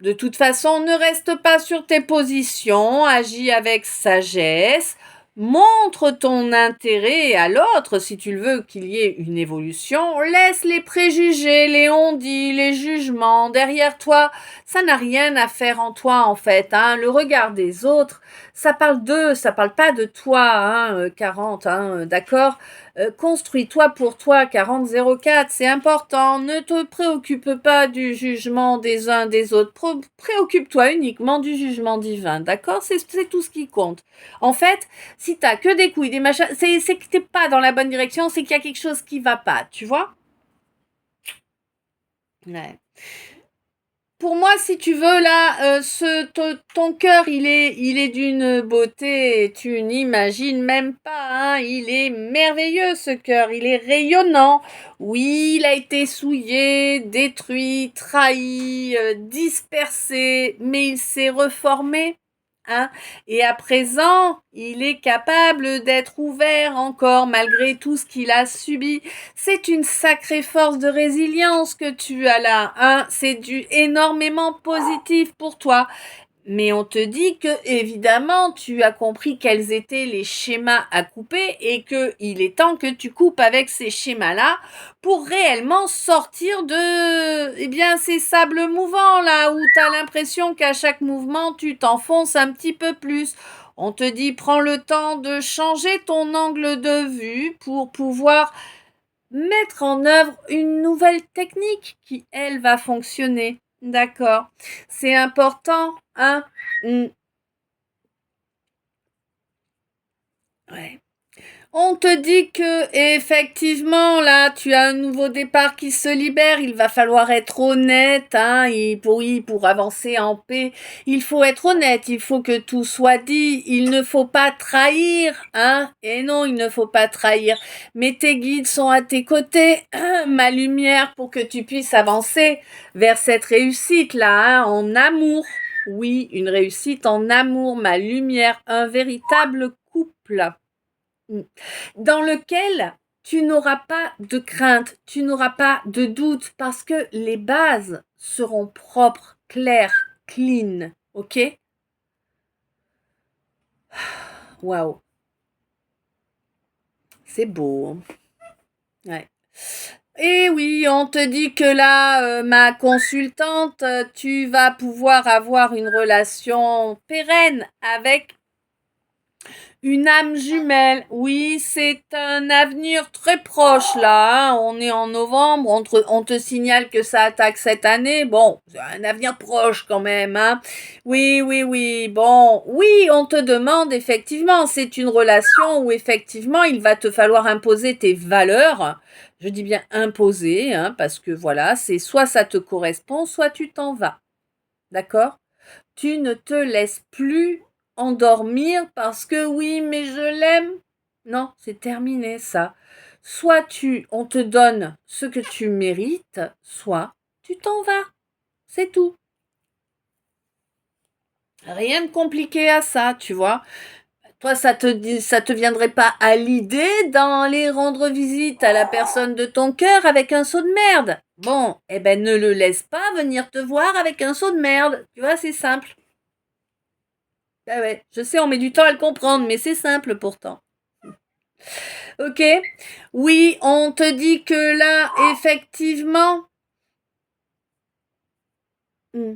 De toute façon, ne reste pas sur tes positions, agis avec sagesse. Montre ton intérêt à l'autre si tu veux qu'il y ait une évolution. Laisse les préjugés, les on-dit, les jugements derrière toi. Ça n'a rien à faire en toi en fait, hein. Le regard des autres, ça parle d'eux, ça parle pas de toi, hein, 40, hein, d'accord? Construis-toi pour toi, 4004, c'est important. Ne te préoccupe pas du jugement des uns des autres. Préoccupe-toi uniquement du jugement divin, d'accord? C'est tout ce qui compte. En fait, si t'as que des couilles, des machins, c'est que t'es pas dans la bonne direction, c'est qu'il y a quelque chose qui va pas, tu vois? Ouais. Pour moi, si tu veux, là, ton cœur, il est d'une beauté, tu n'imagines même pas, hein, il est merveilleux, ce cœur, il est rayonnant. Oui, il a été souillé, détruit, trahi, dispersé, mais il s'est reformé. Hein, et à présent, il est capable d'être ouvert encore malgré tout ce qu'il a subi. C'est une sacrée force de résilience que tu as là, hein. C'est du énormément positif pour toi. Mais on te dit que, évidemment, tu as compris quels étaient les schémas à couper et que il est temps que tu coupes avec ces schémas-là pour réellement sortir de, ces sables mouvants là où tu as l'impression qu'à chaque mouvement, tu t'enfonces un petit peu plus. On te dit, prends le temps de changer ton angle de vue pour pouvoir mettre en œuvre une nouvelle technique qui, elle, va fonctionner. D'accord. C'est important, hein? Ouais. On te dit que, effectivement, là, tu as un nouveau départ qui se libère. Il va falloir être honnête, hein. Pour avancer en paix, il faut être honnête. Il faut que tout soit dit. Il ne faut pas trahir, hein. Et non, il ne faut pas trahir. Mais tes guides sont à tes côtés, ma lumière, pour que tu puisses avancer vers cette réussite-là, hein, en amour. Oui, une réussite en amour, ma lumière, un véritable couple dans lequel tu n'auras pas de crainte, tu n'auras pas de doute parce que les bases seront propres, claires, clean, ok? Waouh, c'est beau. Ouais. Et oui, on te dit que là, ma consultante, tu vas pouvoir avoir une relation pérenne avec une âme jumelle, oui, c'est un avenir très proche là, hein. On est en novembre, on te signale que ça attaque cette année. Bon, c'est un avenir proche quand même, hein. Oui, oui, oui. Bon, oui, on te demande effectivement, c'est une relation où effectivement il va te falloir imposer tes valeurs. Je dis bien imposer, hein, parce que voilà, c'est soit ça te correspond, soit tu t'en vas. D'accord? Tu ne te laisses plus endormir parce que oui, mais je l'aime. Non, c'est terminé ça. Soit on te donne ce que tu mérites, soit tu t'en vas. C'est tout. Rien de compliqué à ça, tu vois. Toi, ça te viendrait pas à l'idée d'aller rendre visite à la personne de ton cœur avec un seau de merde. Bon, ne le laisse pas venir te voir avec un seau de merde. Tu vois, c'est simple. Ah ouais, je sais, on met du temps à le comprendre, mais c'est simple pourtant. Ok? Oui, on te dit que là, effectivement, hmm,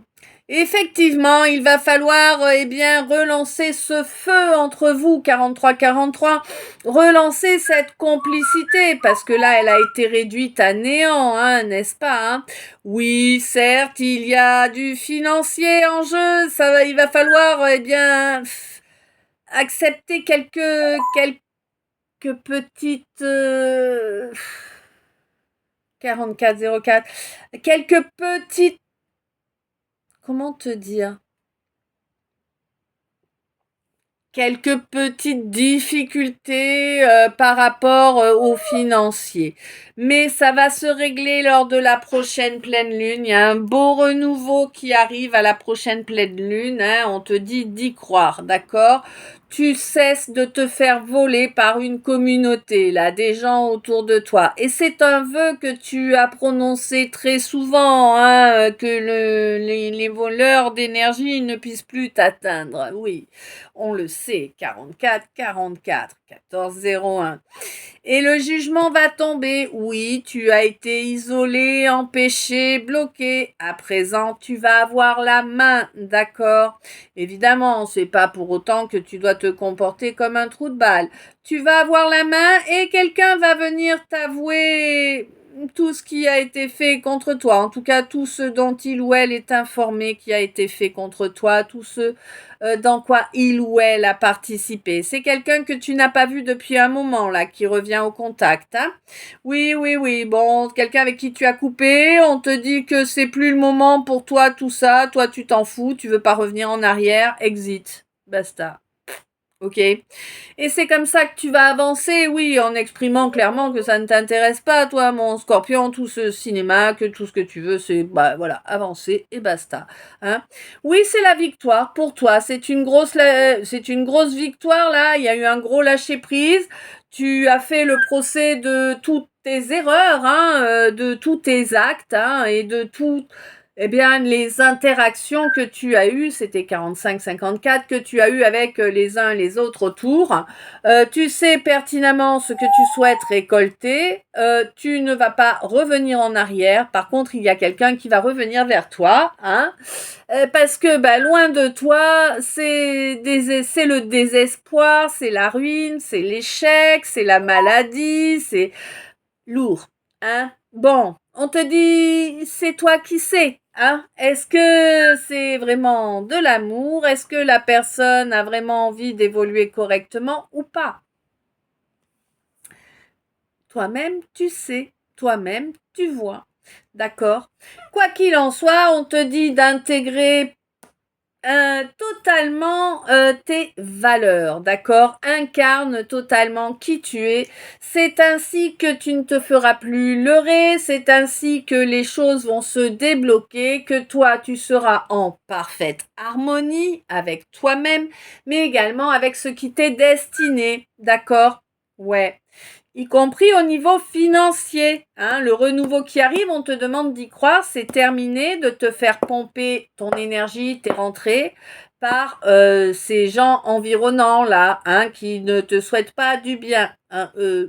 effectivement, il va falloir, relancer ce feu entre vous, 43-43, relancer cette complicité, parce que là, elle a été réduite à néant, hein, n'est-ce pas, hein? Oui, certes, il y a du financier en jeu, il va falloir, accepter quelques petites 4404 quelques petites, comment te dire, quelques petites difficultés par rapport aux financiers. Mais ça va se régler lors de la prochaine pleine lune. Il y a un beau renouveau qui arrive à la prochaine pleine lune. Hein. On te dit d'y croire, d'accord? Tu cesses de te faire voler par une communauté, là, des gens autour de toi. Et c'est un vœu que tu as prononcé très souvent, hein, que les voleurs d'énergie ne puissent plus t'atteindre. Oui, on le sait, 44, 44, 14, 01. Et le jugement va tomber. Oui, tu as été isolé, empêché, bloqué. À présent, tu vas avoir la main, d'accord? Évidemment, c'est pas pour autant que tu dois te comporter comme un trou de balle. Tu vas avoir la main et quelqu'un va venir t'avouer tout ce qui a été fait contre toi. En tout cas, tout ce dont il ou elle est informé qui a été fait contre toi, tout ce dans quoi il ou elle a participé. C'est quelqu'un que tu n'as pas vu depuis un moment, là, qui revient au contact. Hein. Oui, oui, oui. Bon, quelqu'un avec qui tu as coupé, on te dit que c'est plus le moment pour toi, tout ça. Toi, tu t'en fous, tu veux pas revenir en arrière. Exit. Basta. Ok. Et c'est comme ça que tu vas avancer, oui, en exprimant clairement que ça ne t'intéresse pas, toi, mon scorpion, tout ce cinéma, que tout ce que tu veux, c'est, bah voilà, avancer et basta. Hein. Oui, c'est la victoire pour toi. C'est une grosse victoire, là. Il y a eu un gros lâcher-prise. Tu as fait le procès de toutes tes erreurs, hein, de tous tes actes, hein, et de tout eh bien, les interactions que tu as eues, c'était 45-54, que tu as eues avec les uns et les autres autour. Tu sais pertinemment ce que tu souhaites récolter. Tu ne vas pas revenir en arrière. Par contre, il y a quelqu'un qui va revenir vers toi. Hein, parce que loin de toi, c'est le désespoir, c'est la ruine, c'est l'échec, c'est la maladie, c'est lourd. Hein. Bon, on te dit, c'est toi qui sais. Hein. Est-ce que c'est vraiment de l'amour? Est-ce que la personne a vraiment envie d'évoluer correctement ou pas? Toi-même, tu sais. Toi-même, tu vois. D'accord? Quoi qu'il en soit, on te dit d'intégrer totalement tes valeurs, d'accord? Incarne totalement qui tu es. C'est ainsi que tu ne te feras plus leurrer, c'est ainsi que les choses vont se débloquer, que toi tu seras en parfaite harmonie avec toi-même, mais également avec ce qui t'est destiné, d'accord? Ouais. Y compris au niveau financier. Hein, le renouveau qui arrive, on te demande d'y croire, c'est terminé, de te faire pomper ton énergie, tes rentrées, par ces gens environnants là, hein, qui ne te souhaitent pas du bien. Hein, je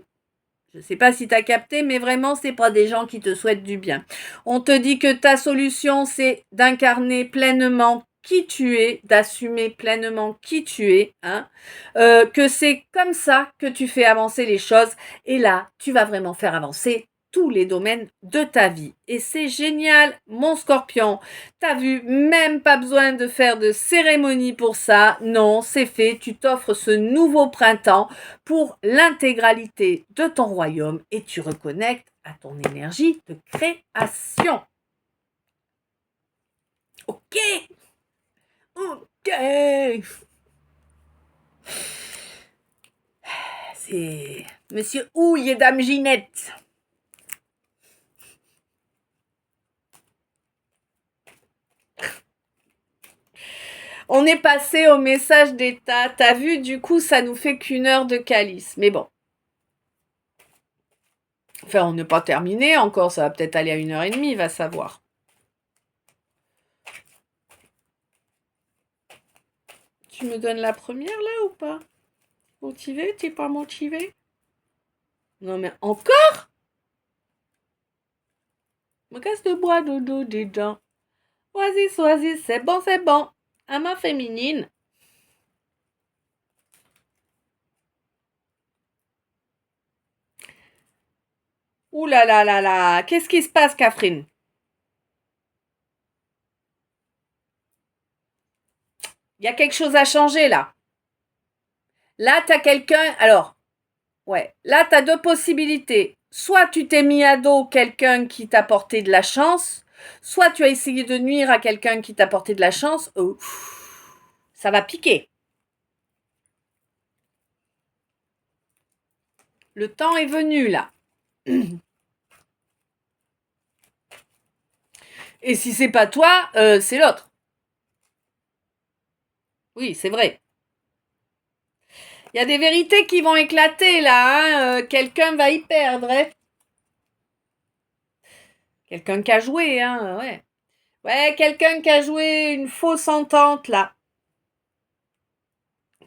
ne sais pas si tu as capté, mais vraiment, c'est pas des gens qui te souhaitent du bien. On te dit que ta solution, c'est d'incarner pleinement qui tu es, d'assumer pleinement qui tu es, hein, que c'est comme ça que tu fais avancer les choses. Et là, tu vas vraiment faire avancer tous les domaines de ta vie. Et c'est génial, mon scorpion. T'as vu, même pas besoin de faire de cérémonie pour ça. Non, c'est fait. Tu t'offres ce nouveau printemps pour l'intégralité de ton royaume et tu reconnectes à ton énergie de création. Ok? Ok. C'est Monsieur Houille et Dame Ginette. On est passé au message d'état. T'as vu, du coup, ça nous fait qu'une heure de calice. Mais bon. Enfin, on n'est pas terminé encore. Ça va peut-être aller à 1h30, va savoir. Tu me donnes la première, là, ou pas? Motivé? T'es pas motivé? Non, mais encore? Me casse de bois, dodo, des dents. Vas-y, c'est bon, c'est bon. À ma féminine. Ouh là là là là. Qu'est-ce qui se passe, Catherine? Il y a quelque chose à changer, là. Là, t'as quelqu'un... Alors, ouais. Là, t'as deux possibilités. Soit tu t'es mis à dos quelqu'un qui t'a porté de la chance, soit tu as essayé de nuire à quelqu'un qui t'a porté de la chance. Oh, ça va piquer. Le temps est venu là. Et si c'est pas toi, c'est l'autre. Oui, c'est vrai. Il y a des vérités qui vont éclater là. Hein. Quelqu'un va y perdre. Hein. Quelqu'un qui a joué, hein. Ouais. Ouais, quelqu'un qui a joué une fausse entente là.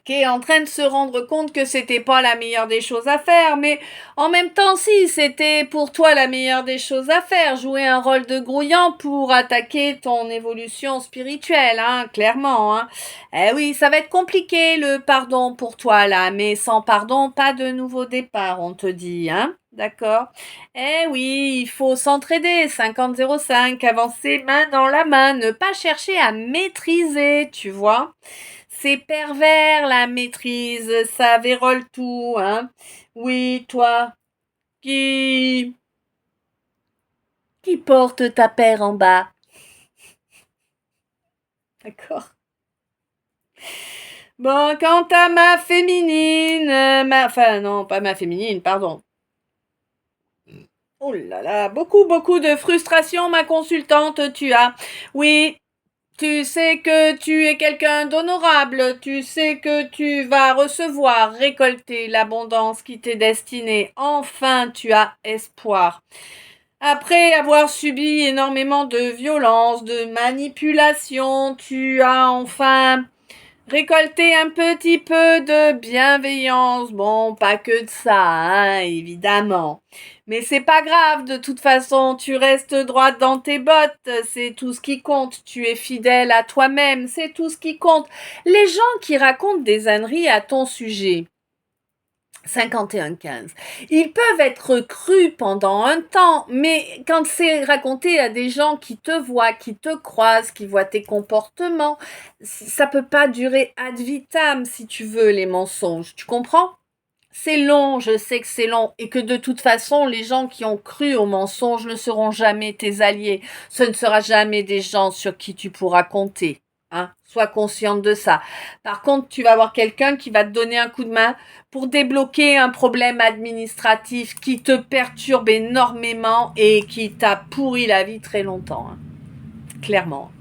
Qui est en train de se rendre compte que c'était pas la meilleure des choses à faire, mais en même temps, si, c'était pour toi la meilleure des choses à faire, jouer un rôle de grouillant pour attaquer ton évolution spirituelle, hein, clairement, hein. Eh oui, ça va être compliqué le pardon pour toi là, mais sans pardon, pas de nouveau départ, on te dit, hein. D'accord. Eh oui, il faut s'entraider, 50-05, avancer main dans la main, ne pas chercher à maîtriser, tu vois. C'est pervers la maîtrise, ça vérole tout, hein. Oui, toi, qui qui porte ta paire en bas. D'accord. Bon, quant à ma féminine, enfin non, pas ma féminine, pardon. Oh là là, beaucoup de frustration, ma consultante, tu as. Oui, tu sais que tu es quelqu'un d'honorable, tu sais que tu vas recevoir, récolter l'abondance qui t'est destinée. Enfin, tu as espoir. Après avoir subi énormément de violence, de manipulation, tu as enfin récolté un petit peu de bienveillance. Bon, pas que de ça, hein, évidemment. Mais c'est pas grave, de toute façon, tu restes droite dans tes bottes, c'est tout ce qui compte. Tu es fidèle à toi-même, c'est tout ce qui compte. Les gens qui racontent des âneries à ton sujet, 51-15. Ils peuvent être crus pendant un temps, mais quand c'est raconté à des gens qui te voient, qui te croisent, qui voient tes comportements, ça peut pas durer ad vitam si tu veux les mensonges. Tu comprends? C'est long, je sais que c'est long, et que de toute façon, les gens qui ont cru aux mensonges ne seront jamais tes alliés. Ce ne sera jamais des gens sur qui tu pourras compter. Hein. Sois consciente de ça. Par contre, tu vas avoir quelqu'un qui va te donner un coup de main pour débloquer un problème administratif qui te perturbe énormément et qui t'a pourri la vie très longtemps. Hein. Clairement.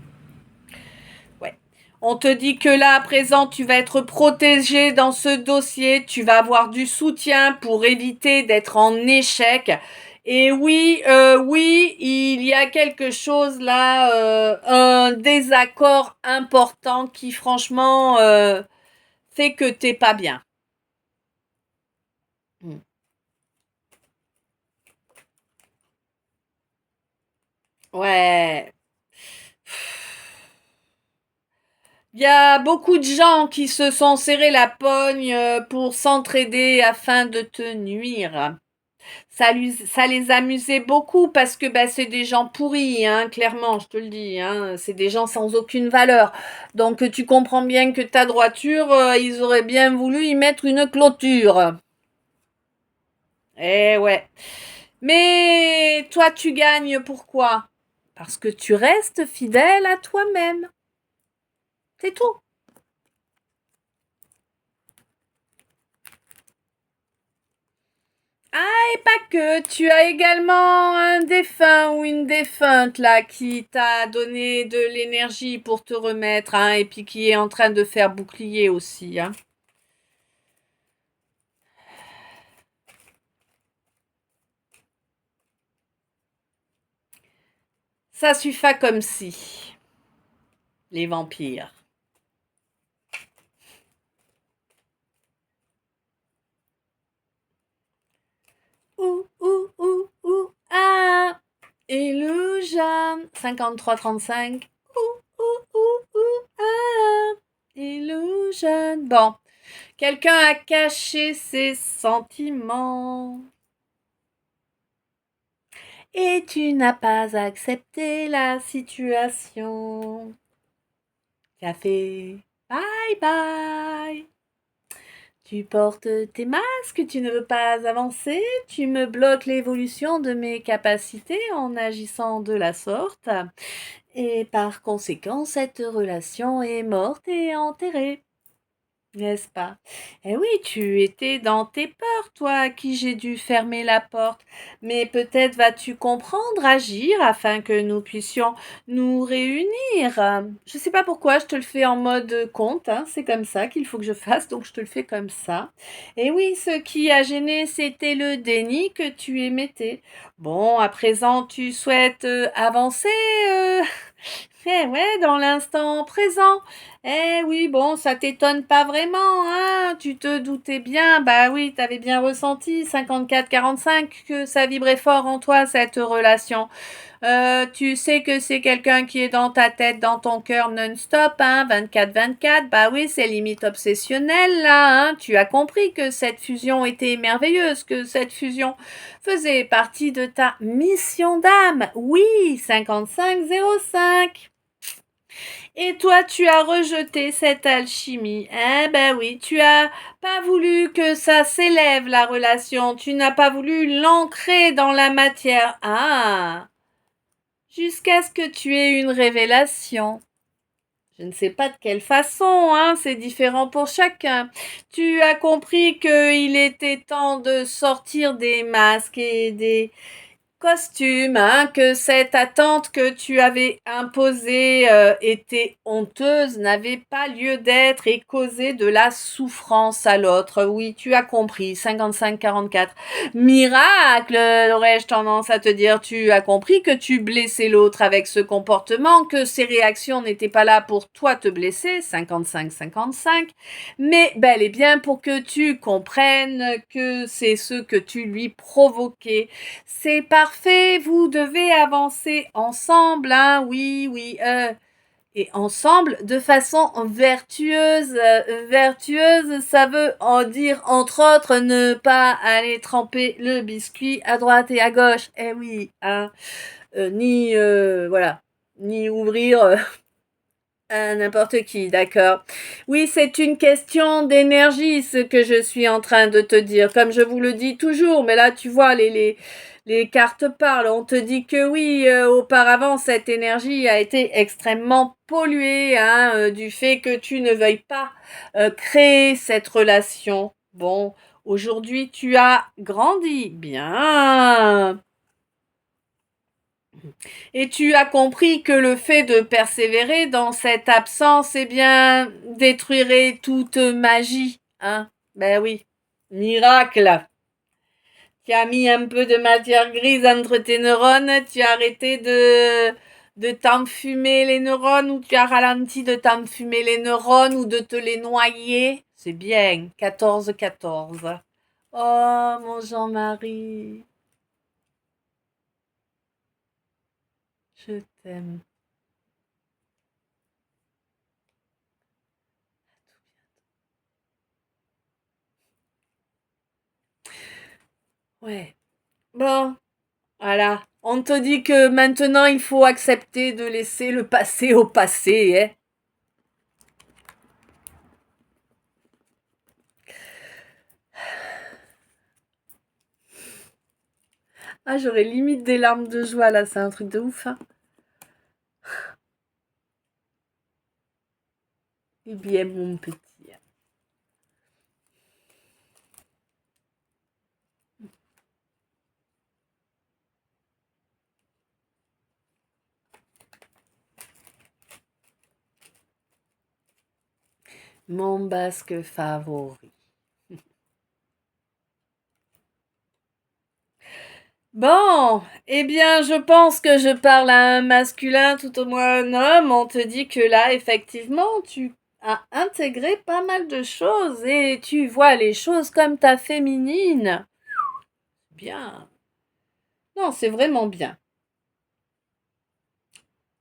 Ouais. On te dit que là, à présent, tu vas être protégé dans ce dossier, tu vas avoir du soutien pour éviter d'être en échec. Et oui, oui, il y a quelque chose là, un désaccord important qui franchement fait que t'es pas bien. Hmm. Ouais. Il y a beaucoup de gens qui se sont serrés la pogne pour s'entraider afin de te nuire. Ça les amusait beaucoup parce que bah, c'est des gens pourris, hein, clairement, je te le dis. Hein, c'est des gens sans aucune valeur. Donc tu comprends bien que ta droiture, ils auraient bien voulu y mettre une clôture. Eh ouais. Mais toi, tu gagnes pourquoi? Parce que tu restes fidèle à toi-même. C'est tout. Ah, et pas que, tu as également un défunt ou une défunte là qui t'a donné de l'énergie pour te remettre, hein, et puis qui est en train de faire bouclier aussi, hein. Ça suffit comme si, les vampires. Ah, illusion, 53-35. Ah, illusion. Bon, quelqu'un a caché ses sentiments. Et tu n'as pas accepté la situation. Café. Bye bye. Tu portes tes masques, tu ne veux pas avancer, tu me bloques l'évolution de mes capacités en agissant de la sorte. Et par conséquent, cette relation est morte et enterrée. N'est-ce pas? Eh oui, tu étais dans tes peurs, toi, à qui j'ai dû fermer la porte. Mais peut-être vas-tu comprendre, agir afin que nous puissions nous réunir. Je ne sais pas pourquoi je te le fais en mode conte, hein, c'est comme ça qu'il faut que je fasse, donc je te le fais comme ça. Et oui, ce qui a gêné, c'était le déni que tu émettais. Bon, à présent, tu souhaites avancer euh, Eh ouais, dans l'instant présent. Eh oui, bon, ça t'étonne pas vraiment, hein? Tu te doutais bien, bah oui, t'avais bien ressenti, 54-45, que ça vibrait fort en toi, cette relation. Tu sais que c'est quelqu'un qui est dans ta tête, dans ton cœur non-stop, hein, 24-24, bah oui, c'est limite obsessionnel, là, hein. Tu as compris que cette fusion était merveilleuse, que cette fusion faisait partie de ta mission d'âme. Oui, 55-05. Et toi, tu as rejeté cette alchimie. Eh ben oui, tu as pas voulu que ça s'élève la relation. Tu n'as pas voulu l'ancrer dans la matière. Ah, jusqu'à ce que tu aies une révélation. Je ne sais pas de quelle façon, hein, c'est différent pour chacun. Tu as compris qu'il était temps de sortir des masques et des costume, hein, que cette attente que tu avais imposée était honteuse, n'avait pas lieu d'être et causait de la souffrance à l'autre. Oui, tu as compris. 55-44. Miracle, aurais-je tendance à te dire. Tu as compris que tu blessais l'autre avec ce comportement, que ses réactions n'étaient pas là pour toi te blesser. 55-55. Mais bel et bien pour que tu comprennes que c'est ce que tu lui provoquais. C'est parfait, vous devez avancer ensemble, hein, oui, oui, et ensemble de façon vertueuse. Vertueuse, ça veut en dire, entre autres, ne pas aller tremper le biscuit à droite et à gauche. Eh oui, hein, ni, voilà, ni ouvrir à n'importe qui, d'accord. Oui, c'est une question d'énergie, ce que je suis en train de te dire, comme je vous le dis toujours, mais là, tu vois, les cartes parlent. On te dit que oui, auparavant, cette énergie a été extrêmement polluée, hein, du fait que tu ne veuilles pas créer cette relation. Bon, aujourd'hui, tu as grandi. Bien. Et tu as compris que le fait de persévérer dans cette absence, eh bien, détruirait toute magie, hein? Ben oui. Miracle. Tu as mis un peu de matière grise entre tes neurones, tu as arrêté de t'enfumer les neurones ou tu as ralenti de t'enfumer les neurones ou de te les noyer. C'est bien. 14-14. Oh, mon Jean-Marie, je t'aime. Ouais. Bon, voilà. On te dit que maintenant il faut accepter de laisser le passé au passé, hein. Ah, j'aurais limite des larmes de joie là, c'est un truc de ouf, hein. Eh bien, mon petit. Mon basque favori. Bon, eh bien, je pense que je parle à un masculin, tout au moins un homme. On te dit que là, effectivement, tu as intégré pas mal de choses et tu vois les choses comme ta féminine. Bien. Non, c'est vraiment bien.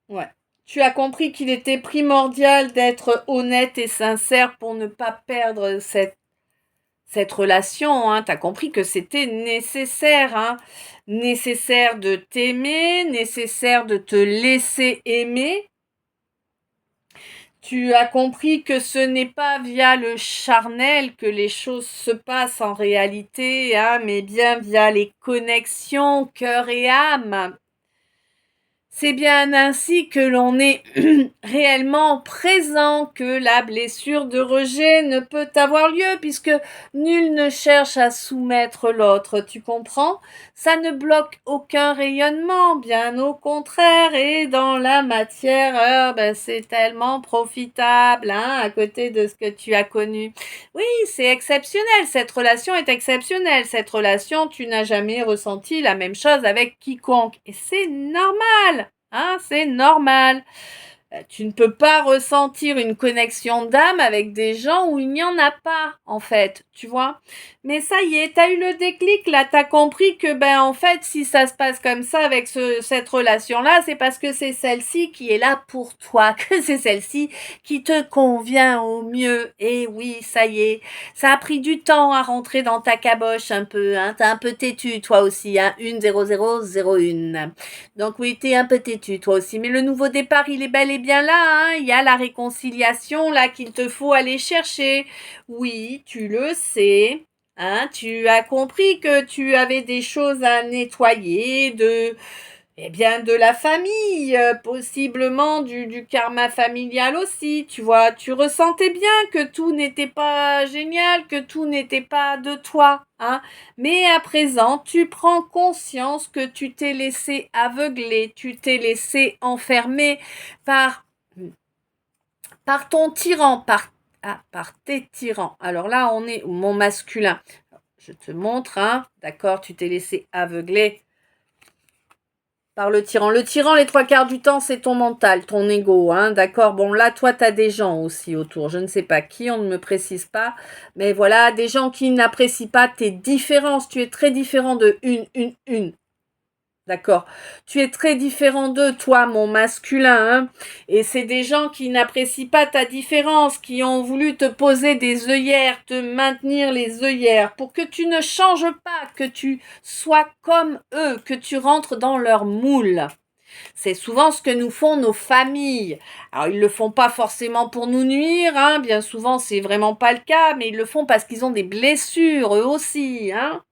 Ouais. Tu as compris qu'il était primordial d'être honnête et sincère pour ne pas perdre cette relation, hein. Tu as compris que c'était nécessaire, hein. Nécessaire de t'aimer, nécessaire de te laisser aimer. Tu as compris que ce n'est pas via le charnel que les choses se passent en réalité, hein, mais bien via les connexions cœur et âme. C'est bien ainsi que l'on est réellement présent, que la blessure de rejet ne peut avoir lieu, puisque nul ne cherche à soumettre l'autre, tu comprends? Ça ne bloque aucun rayonnement, bien au contraire, et dans la matière, c'est tellement profitable, hein, à côté de ce que tu as connu. Oui, c'est exceptionnel, cette relation est exceptionnelle, cette relation, tu n'as jamais ressenti la même chose avec quiconque, et c'est normal. Hein, c'est normal. Tu ne peux pas ressentir une connexion d'âme avec des gens où il n'y en a pas, en fait, tu vois. Mais ça y est, t'as eu le déclic, là, t'as compris que, en fait, si ça se passe comme ça avec cette relation-là, c'est parce que c'est celle-ci qui est là pour toi, que c'est celle-ci qui te convient au mieux. Et oui, ça y est, ça a pris du temps à rentrer dans ta caboche un peu, hein. T'es un peu têtu, toi aussi, hein, 10001. Donc oui, t'es un peu têtu, toi aussi. Mais le nouveau départ, il est bel et bien là, hein. Il y a la réconciliation, là, qu'il te faut aller chercher. Oui, tu le sais. Hein, tu as compris que tu avais des choses à nettoyer, de la famille, possiblement du karma familial aussi, tu vois. Tu ressentais bien que tout n'était pas génial, que tout n'était pas de toi, hein. Mais à présent, tu prends conscience que tu t'es laissé aveugler, tu t'es laissé enfermer par, par ton tyran, par tes tyrans. Alors là, on est mon masculin. Je te montre, hein. D'accord, tu t'es laissé aveugler par le tyran. Le tyran, les 3/4 du temps, c'est ton mental, ton ego, hein, d'accord. Bon, là, toi, t'as des gens aussi autour. Je ne sais pas qui, on ne me précise pas. Mais voilà, des gens qui n'apprécient pas tes différences. Tu es très différent de une. D'accord. Tu es très différent d'eux, toi, mon masculin, hein. Et c'est des gens qui n'apprécient pas ta différence, qui ont voulu te poser des œillères, te maintenir les œillères, pour que tu ne changes pas, que tu sois comme eux, que tu rentres dans leur moule. C'est souvent ce que nous font nos familles. Alors, ils le font pas forcément pour nous nuire, hein. Bien souvent, c'est vraiment pas le cas, mais ils le font parce qu'ils ont des blessures, eux aussi, hein.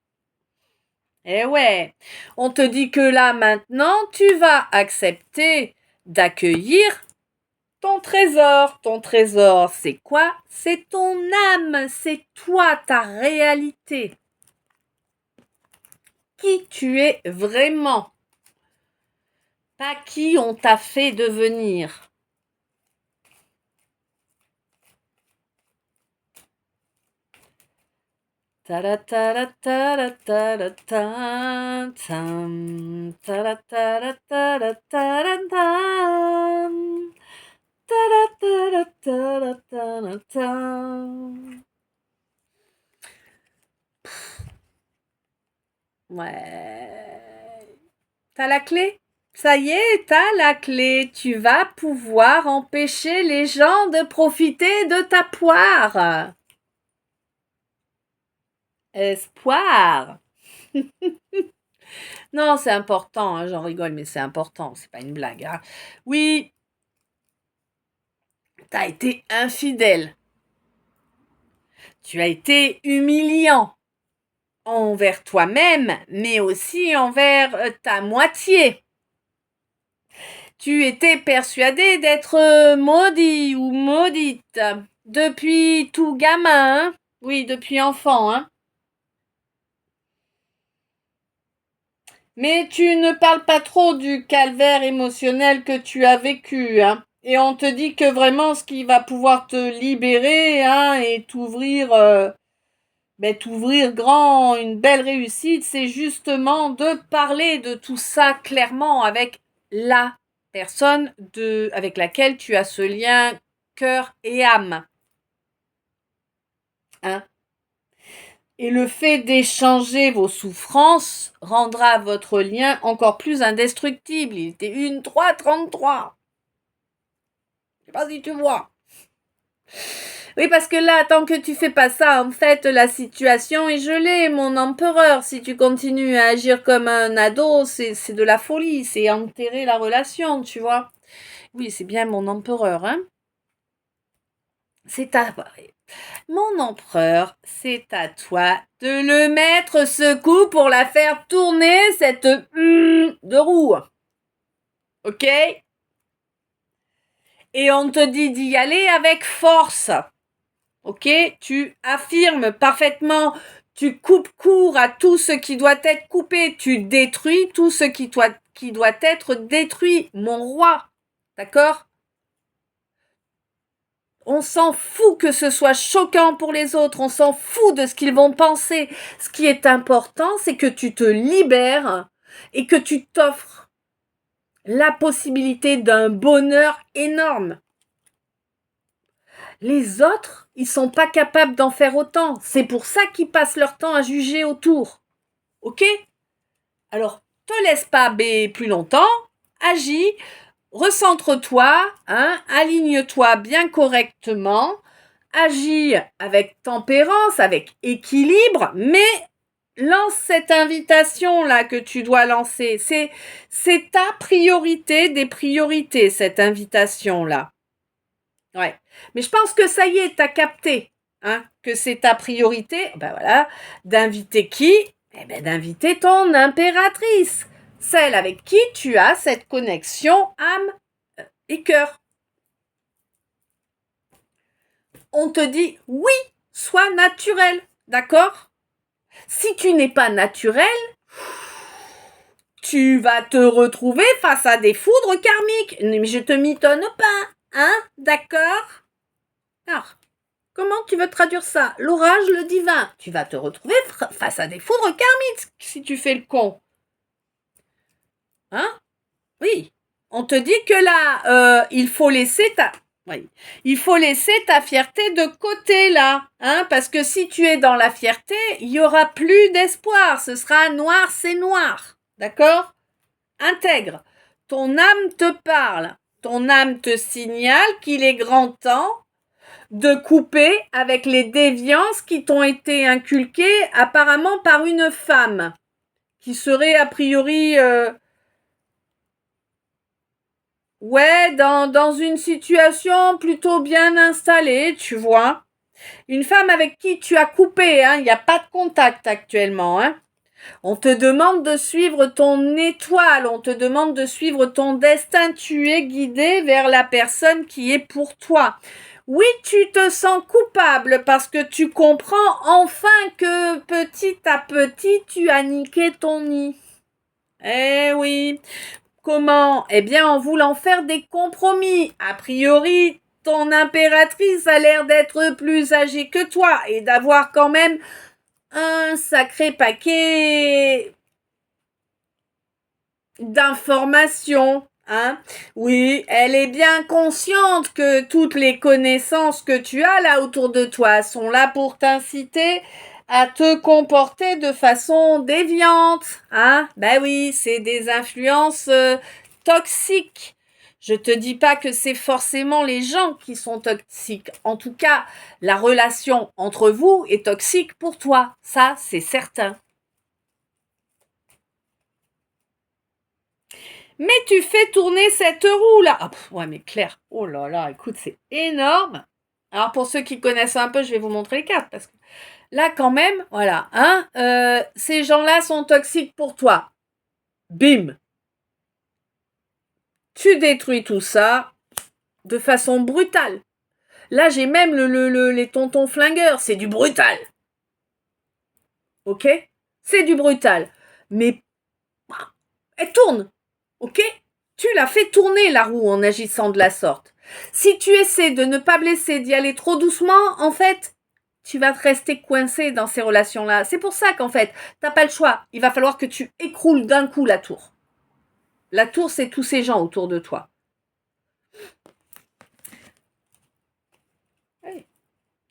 Eh ouais, on te dit que là maintenant, tu vas accepter d'accueillir ton trésor. Ton trésor, c'est quoi? C'est ton âme, c'est toi, ta réalité. Qui tu es vraiment, pas qui on t'a fait devenir. Ouais. T'as la clé? Ça y est, t'as la clé. Tu vas pouvoir empêcher les gens de profiter de ta poire. Espoir. Non, c'est important, hein, j'en rigole, mais c'est important, c'est pas une blague, hein. Oui, t'as été infidèle. Tu as été humiliant envers toi-même, mais aussi envers ta moitié. Tu étais persuadé d'être maudit ou maudite depuis tout gamin, hein. Oui, depuis enfant, hein. Mais tu ne parles pas trop du calvaire émotionnel que tu as vécu, hein. Et on te dit que vraiment ce qui va pouvoir te libérer, hein, et t'ouvrir grand, une belle réussite, c'est justement de parler de tout ça clairement avec la personne avec laquelle tu as ce lien cœur et âme. Hein? Et le fait d'échanger vos souffrances rendra votre lien encore plus indestructible. Il était 1-3-33. Je sais pas si tu vois. Oui, parce que là, tant que tu fais pas ça, en fait, la situation est gelée, mon empereur. Si tu continues à agir comme un ado, c'est de la folie, c'est enterrer la relation, tu vois. Oui, c'est bien mon empereur, hein. C'est à mon empereur, c'est à toi de le mettre ce coup pour la faire tourner, cette de roue. Ok? Et on te dit d'y aller avec force. Ok? Tu affirmes parfaitement, tu coupes court à tout ce qui doit être coupé, tu détruis tout ce qui doit être détruit, mon roi. D'accord? On s'en fout que ce soit choquant pour les autres, on s'en fout de ce qu'ils vont penser. Ce qui est important, c'est que tu te libères et que tu t'offres la possibilité d'un bonheur énorme. Les autres, ils sont pas capables d'en faire autant. C'est pour ça qu'ils passent leur temps à juger autour. Ok? Alors, te laisse pas plus longtemps, agis, recentre-toi, aligne-toi bien correctement, agis avec tempérance, avec équilibre, mais lance cette invitation-là que tu dois lancer. C'est ta priorité des priorités, cette invitation-là. Ouais. Mais je pense que ça y est, t'as capté, que c'est ta priorité, ben voilà, d'inviter qui? Eh ben, d'inviter ton impératrice, celle avec qui tu as cette connexion âme et cœur. On te dit oui, sois naturel, d'accord? Si tu n'es pas naturel, tu vas te retrouver face à des foudres karmiques. Mais je te mitonne pas, d'accord? Alors, comment tu veux traduire ça? L'orage, le divin. Tu vas te retrouver face à des foudres karmiques si tu fais le con. Oui. On te dit que là, il faut laisser ta fierté de côté là, parce que si tu es dans la fierté, il y aura plus d'espoir. Ce sera noir, c'est noir, d'accord? Intègre. Ton âme te parle. Ton âme te signale qu'il est grand temps de couper avec les déviances qui t'ont été inculquées apparemment par une femme qui serait a priori dans une situation plutôt bien installée, tu vois. Une femme avec qui tu as coupé, il n'y a pas de contact actuellement, On te demande de suivre ton étoile, on te demande de suivre ton destin, tu es guidé vers la personne qui est pour toi. Oui, tu te sens coupable parce que tu comprends enfin que petit à petit, tu as niqué ton nid. Eh oui. Comment? Eh bien, en voulant faire des compromis. A priori, ton impératrice a l'air d'être plus âgée que toi et d'avoir quand même un sacré paquet d'informations. Oui, elle est bien consciente que toutes les connaissances que tu as là autour de toi sont là pour t'inciter à te comporter de façon déviante. Ben oui, c'est des influences toxiques. Je te dis pas que c'est forcément les gens qui sont toxiques. En tout cas, la relation entre vous est toxique pour toi. Ça, c'est certain. Mais tu fais tourner cette roue là. Ouais, mais Claire, oh là là, écoute, c'est énorme. Alors pour ceux qui connaissent un peu, je vais vous montrer les cartes parce que là quand même, voilà, ces gens-là sont toxiques pour toi. Bim. Tu détruis tout ça de façon brutale. Là, j'ai même les tontons flingueurs, c'est du brutal. Ok? C'est du brutal. Mais elle tourne. Ok? Tu l'as fait tourner la roue en agissant de la sorte. Si tu essaies de ne pas blesser, d'y aller trop doucement, en fait, tu vas te rester coincé dans ces relations-là. C'est pour ça qu'en fait, t'as pas le choix. Il va falloir que tu écroules d'un coup la tour. La tour, c'est tous ces gens autour de toi.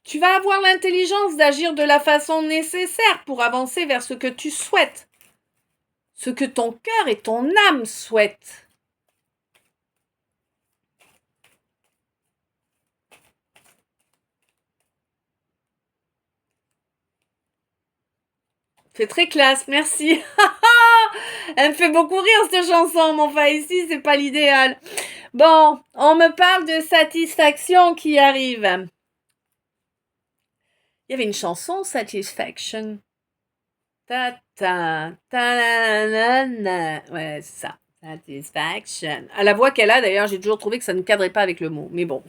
Tu vas avoir l'intelligence d'agir de la façon nécessaire pour avancer vers ce que tu souhaites. Ce que ton cœur et ton âme souhaitent. C'est très classe, merci. Elle me fait beaucoup rire cette chanson, mais enfin ici c'est pas l'idéal. Bon, on me parle de satisfaction qui arrive. Il y avait une chanson, Satisfaction. Ta ta ta na na na. Ouais, c'est ça. Satisfaction. À la voix qu'elle a, d'ailleurs, j'ai toujours trouvé que ça ne cadrait pas avec le mot. Mais bon.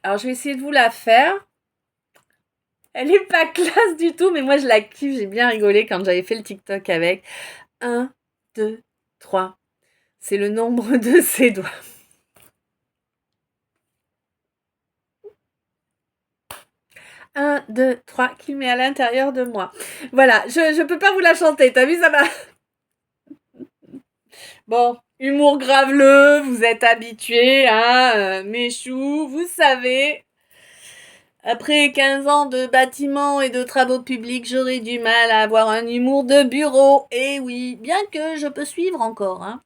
Alors, je vais essayer de vous la faire. Elle est pas classe du tout, mais moi, je la kiffe. J'ai bien rigolé quand j'avais fait le TikTok avec. 1, 2, 3. C'est le nombre de ses doigts. 1, 2, 3 qu'il met à l'intérieur de moi. Voilà, je peux pas vous la chanter. T'as vu, ça va? Bon, humour graveleux, vous êtes habitués, hein, mes choux, vous savez. Après 15 ans de bâtiments et de travaux publics, j'aurais du mal à avoir un humour de bureau. Et oui, bien que je peux suivre encore, hein.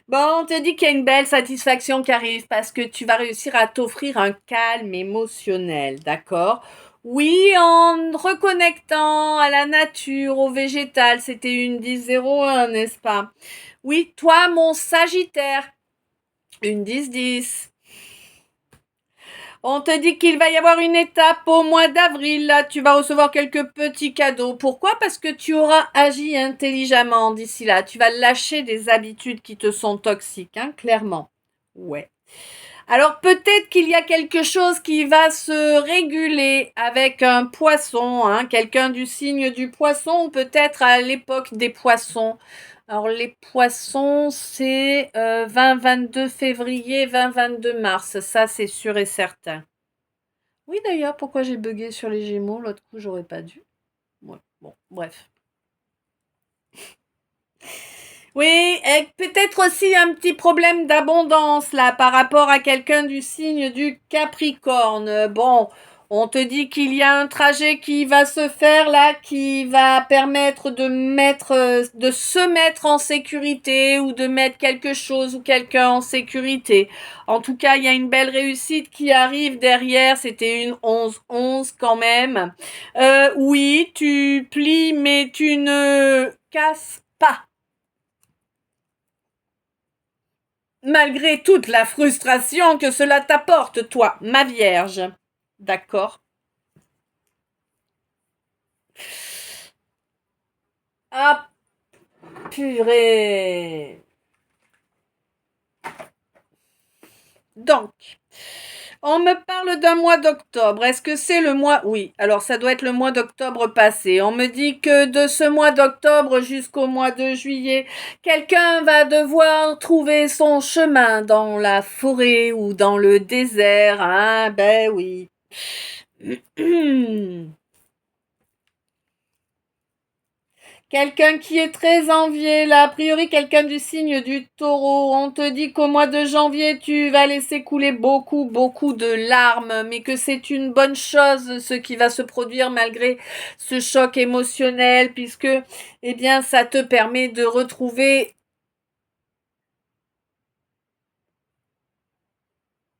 Bon, on te dit qu'il y a une belle satisfaction qui arrive parce que tu vas réussir à t'offrir un calme émotionnel, d'accord? Oui, en reconnectant à la nature, au végétal, c'était une 10-01, n'est-ce pas? Oui, toi, mon Sagittaire, une 10-10. On te dit qu'il va y avoir une étape au mois d'avril. Là, tu vas recevoir quelques petits cadeaux. Pourquoi? Parce que tu auras agi intelligemment d'ici là. Tu vas lâcher des habitudes qui te sont toxiques, hein, clairement. Ouais. Alors peut-être qu'il y a quelque chose qui va se réguler avec un poisson, hein, quelqu'un du signe du poisson ou peut-être à l'époque des poissons. Alors les poissons, c'est 20-22 février, 20-22 mars, ça c'est sûr et certain. Oui d'ailleurs, pourquoi j'ai bugué sur les Gémeaux? L'autre coup, j'aurais pas dû. Ouais, bon, bref. Oui, et peut-être aussi un petit problème d'abondance là par rapport à quelqu'un du signe du Capricorne. Bon, on te dit qu'il y a un trajet qui va se faire là, qui va permettre de se mettre en sécurité ou de mettre quelque chose ou quelqu'un en sécurité. En tout cas, il y a une belle réussite qui arrive derrière. C'était une 11-11 quand même. Oui, tu plies, mais tu ne casses pas. Malgré toute la frustration que cela t'apporte, toi, ma vierge. D'accord? Ah, purée. Donc, on me parle d'un mois d'octobre. Est-ce que c'est le mois? Oui, alors ça doit être le mois d'octobre passé. On me dit que de ce mois d'octobre jusqu'au mois de juillet, quelqu'un va devoir trouver son chemin dans la forêt ou dans le désert. Hein, ben oui. Quelqu'un qui est très envié, là, a priori quelqu'un du signe du taureau. On te dit qu'au mois de janvier, tu vas laisser couler beaucoup, beaucoup de larmes, mais que c'est une bonne chose ce qui va se produire malgré ce choc émotionnel, puisque, eh bien, ça te permet de retrouver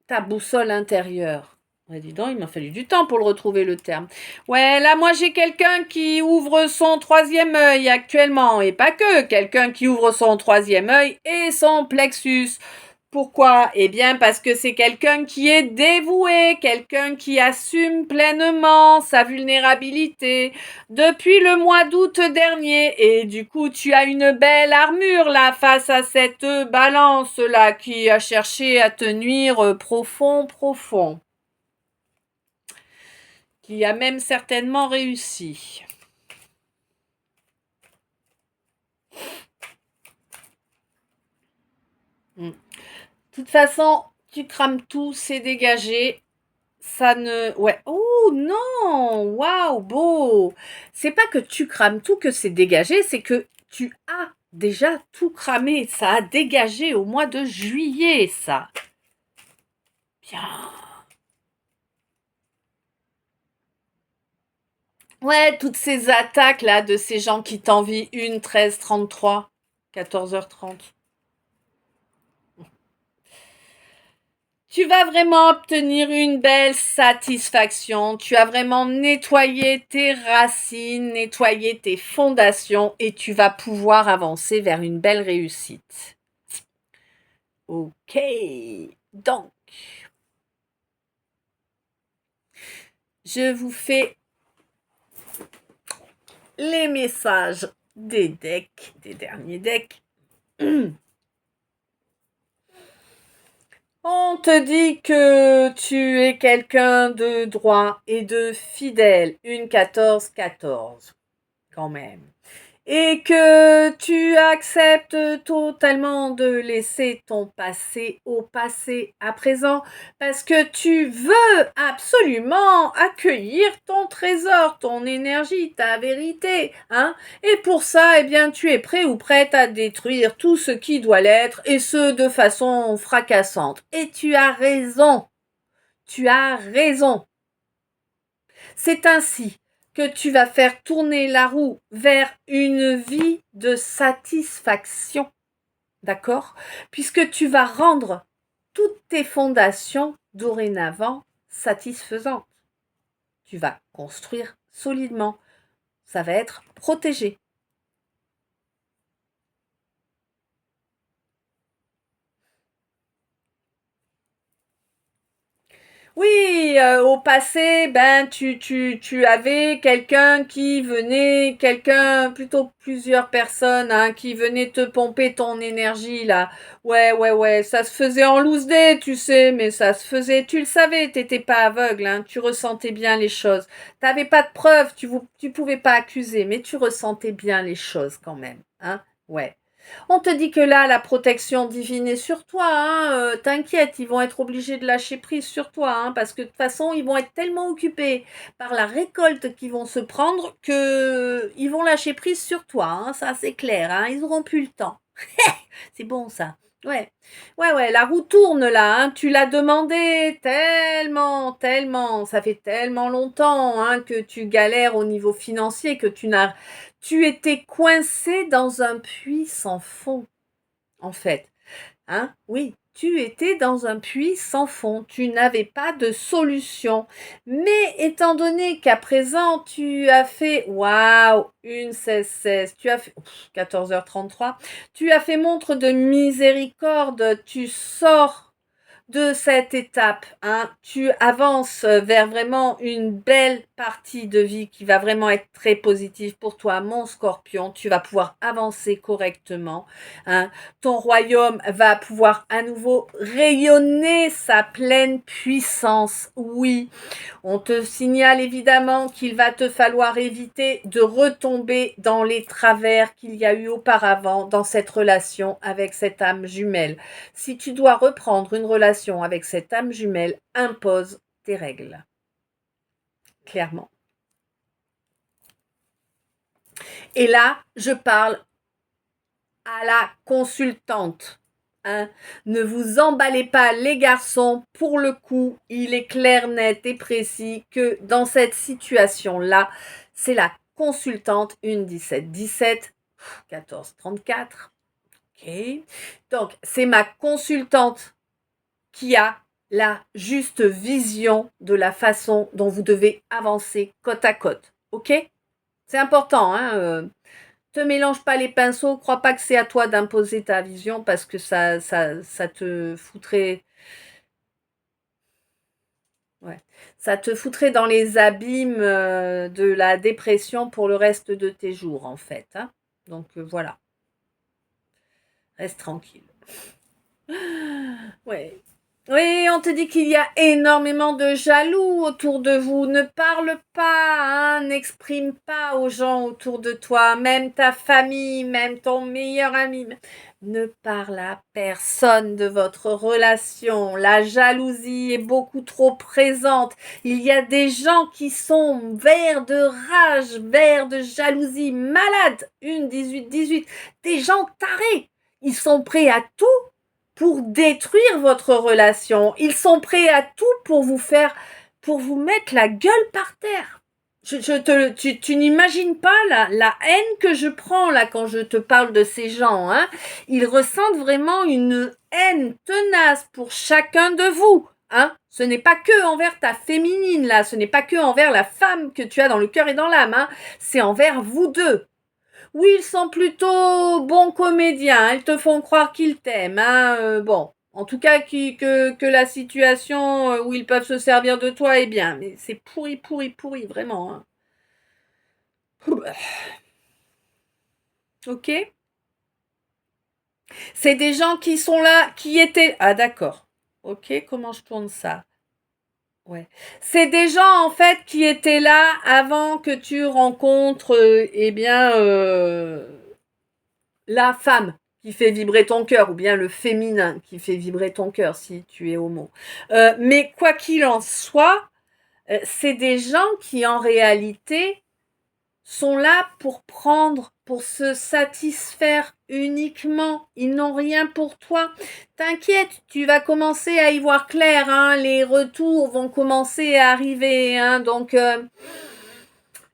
ta boussole intérieure. Ouais, dis donc, il m'a fallu du temps pour le retrouver, le terme. Ouais, là, moi, j'ai quelqu'un qui ouvre son troisième œil actuellement, et pas que, quelqu'un qui ouvre son troisième œil et son plexus. Pourquoi? Eh bien, parce que c'est quelqu'un qui est dévoué, quelqu'un qui assume pleinement sa vulnérabilité depuis le mois d'août dernier. Et du coup, tu as une belle armure là face à cette balance là qui a cherché à te nuire profond, profond. Qui a même certainement réussi. De toute façon, tu crames tout, c'est dégagé. Ça ne... Ouais. Oh non! Waouh, beau! C'est pas que tu crames tout, que c'est dégagé, c'est que tu as déjà tout cramé. Ça a dégagé au mois de juillet, ça. Bien. Ouais, toutes ces attaques là de ces gens qui t'envient 13-33, 14h30. Tu vas vraiment obtenir une belle satisfaction. Tu as vraiment nettoyé tes racines, nettoyé tes fondations et tu vas pouvoir avancer vers une belle réussite. Ok. Donc, je vous fais les messages des decks, des derniers decks. On te dit que tu es quelqu'un de droit et de fidèle, une 14-14, quand même. Et que tu acceptes totalement de laisser ton passé au passé à présent parce que tu veux absolument accueillir ton trésor, ton énergie, ta vérité, hein. Et pour ça, eh bien, tu es prêt ou prête à détruire tout ce qui doit l'être et ce de façon fracassante. Et tu as raison. Tu as raison. C'est ainsi que tu vas faire tourner la roue vers une vie de satisfaction, d'accord? Puisque tu vas rendre toutes tes fondations dorénavant satisfaisantes. Tu vas construire solidement. Ça va être protégé. Oui, au passé, ben tu avais quelqu'un qui venait, quelqu'un, plutôt plusieurs personnes, hein, qui venaient te pomper ton énergie là. Ouais, ça se faisait en loose day, tu sais, mais ça se faisait, tu le savais, t'étais pas aveugle, hein, tu ressentais bien les choses. T'avais pas de preuves, tu pouvais pas accuser, mais tu ressentais bien les choses quand même, hein. Ouais. On te dit que là, la protection divine est sur toi, hein, t'inquiète, ils vont être obligés de lâcher prise sur toi, hein, parce que de toute façon, ils vont être tellement occupés par la récolte qu'ils vont se prendre que ils vont lâcher prise sur toi, hein, ça c'est clair, hein, ils auront plus le temps. C'est bon ça. Ouais, ouais, la roue tourne là, hein. Tu l'as demandé tellement, ça fait tellement longtemps, hein, que tu galères au niveau financier, que tu étais coincé dans un puits sans fond, en fait. Hein? Oui, tu étais dans un puits sans fond, tu n'avais pas de solution. Mais étant donné qu'à présent tu as fait, waouh, une 16-16, tu as fait 14h33, tu as fait montre de miséricorde, tu sors de cette étape, hein, tu avances vers vraiment une belle partie de vie qui va vraiment être très positive pour toi, mon scorpion. Tu vas pouvoir avancer correctement, hein. Ton royaume va pouvoir à nouveau rayonner sa pleine puissance. Oui, on te signale évidemment qu'il va te falloir éviter de retomber dans les travers qu'il y a eu auparavant dans cette relation avec cette âme jumelle. Si tu dois reprendre une relation avec cette âme jumelle, impose tes règles. Clairement. Et là, je parle à la consultante. Hein. Ne vous emballez pas les garçons, pour le coup, il est clair, net et précis que dans cette situation-là, c'est la consultante, une 17-17, 14-34. Ok. Donc, c'est ma consultante qui a la juste vision de la façon dont vous devez avancer côte à côte. Ok? C'est important, hein, te mélange pas les pinceaux, crois pas que c'est à toi d'imposer ta vision parce que ça te foutrait, ouais, ça te foutrait dans les abîmes de la dépression pour le reste de tes jours en fait, hein. Donc voilà, reste tranquille. Ouais. Oui, on te dit qu'il y a énormément de jaloux autour de vous. Ne parle pas, hein, n'exprime pas aux gens autour de toi, même ta famille, même ton meilleur ami. Ne parle à personne de votre relation. La jalousie est beaucoup trop présente. Il y a des gens qui sont verts de rage, verts de jalousie, malades. Une 18-18. Des gens tarés. Ils sont prêts à tout pour détruire votre relation. Ils sont prêts à tout pour vous mettre la gueule par terre. Tu n'imagines pas la haine que je prends là quand je te parle de ces gens, hein. Ils ressentent vraiment une haine tenace pour chacun de vous, hein. Ce n'est pas que envers ta féminine là, ce n'est pas que envers la femme que tu as dans le cœur et dans l'âme, hein. C'est envers vous deux. Oui, ils sont plutôt bons comédiens. Ils te font croire qu'ils t'aiment. Hein. Bon, en tout cas, que la situation où ils peuvent se servir de toi est bien. Mais c'est pourri, vraiment. Hein. Ok? C'est des gens qui sont là, qui étaient... Ah d'accord. Ok, comment je tourne ça? Ouais. C'est des gens en fait qui étaient là avant que tu rencontres, eh bien, la femme qui fait vibrer ton cœur, ou bien le féminin qui fait vibrer ton cœur si tu es homo. Mais quoi qu'il en soit, c'est des gens qui en réalité sont là pour prendre, pour se satisfaire uniquement. Ils n'ont rien pour toi. T'inquiète, tu vas commencer à y voir clair, hein. Les retours vont commencer à arriver, hein. Donc,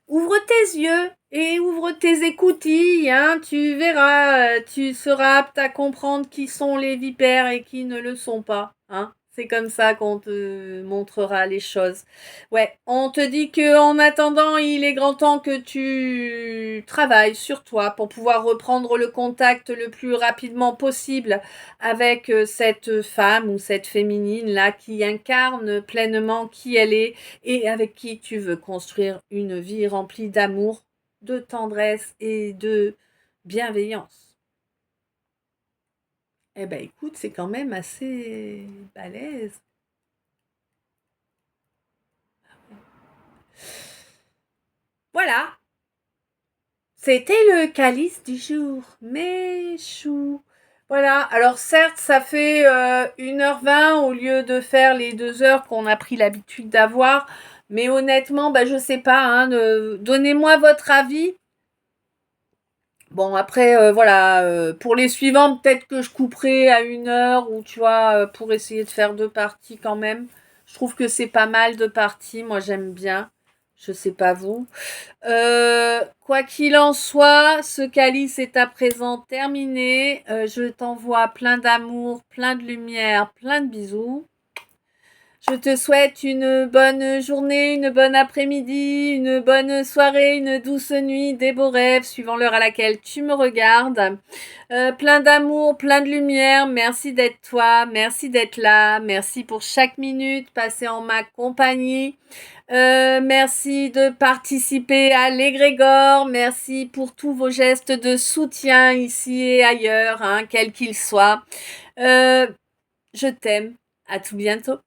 ouvre tes yeux et ouvre tes écoutilles, hein. Tu verras, tu seras apte à comprendre qui sont les vipères et qui ne le sont pas, hein. C'est comme ça qu'on te montrera les choses. Ouais, on te dit que en attendant, il est grand temps que tu travailles sur toi pour pouvoir reprendre le contact le plus rapidement possible avec cette femme ou cette féminine là qui incarne pleinement qui elle est et avec qui tu veux construire une vie remplie d'amour, de tendresse et de bienveillance. Eh ben écoute, c'est quand même assez balèze. Voilà, c'était le calice du jour. Mes choux. Voilà, alors certes, ça fait 1h20 au lieu de faire les 2 heures qu'on a pris l'habitude d'avoir. Mais honnêtement, bah, je sais pas, hein, donnez-moi votre avis. Bon, après, voilà, pour les suivants, peut-être que je couperai à 1 heure ou tu vois, pour essayer de faire 2 parties quand même. Je trouve que c'est pas mal 2 parties. Moi, j'aime bien. Je sais pas vous. Quoi qu'il en soit, ce calice est à présent terminé. Je t'envoie plein d'amour, plein de lumière, plein de bisous. Je te souhaite une bonne journée, une bonne après-midi, une bonne soirée, une douce nuit, des beaux rêves, suivant l'heure à laquelle tu me regardes. Plein d'amour, plein de lumière. Merci d'être toi, merci d'être là, merci pour chaque minute passée en ma compagnie. Merci de participer à l'égrégore. Merci pour tous vos gestes de soutien ici et ailleurs, hein, quels qu'ils soient. Je t'aime. À tout bientôt.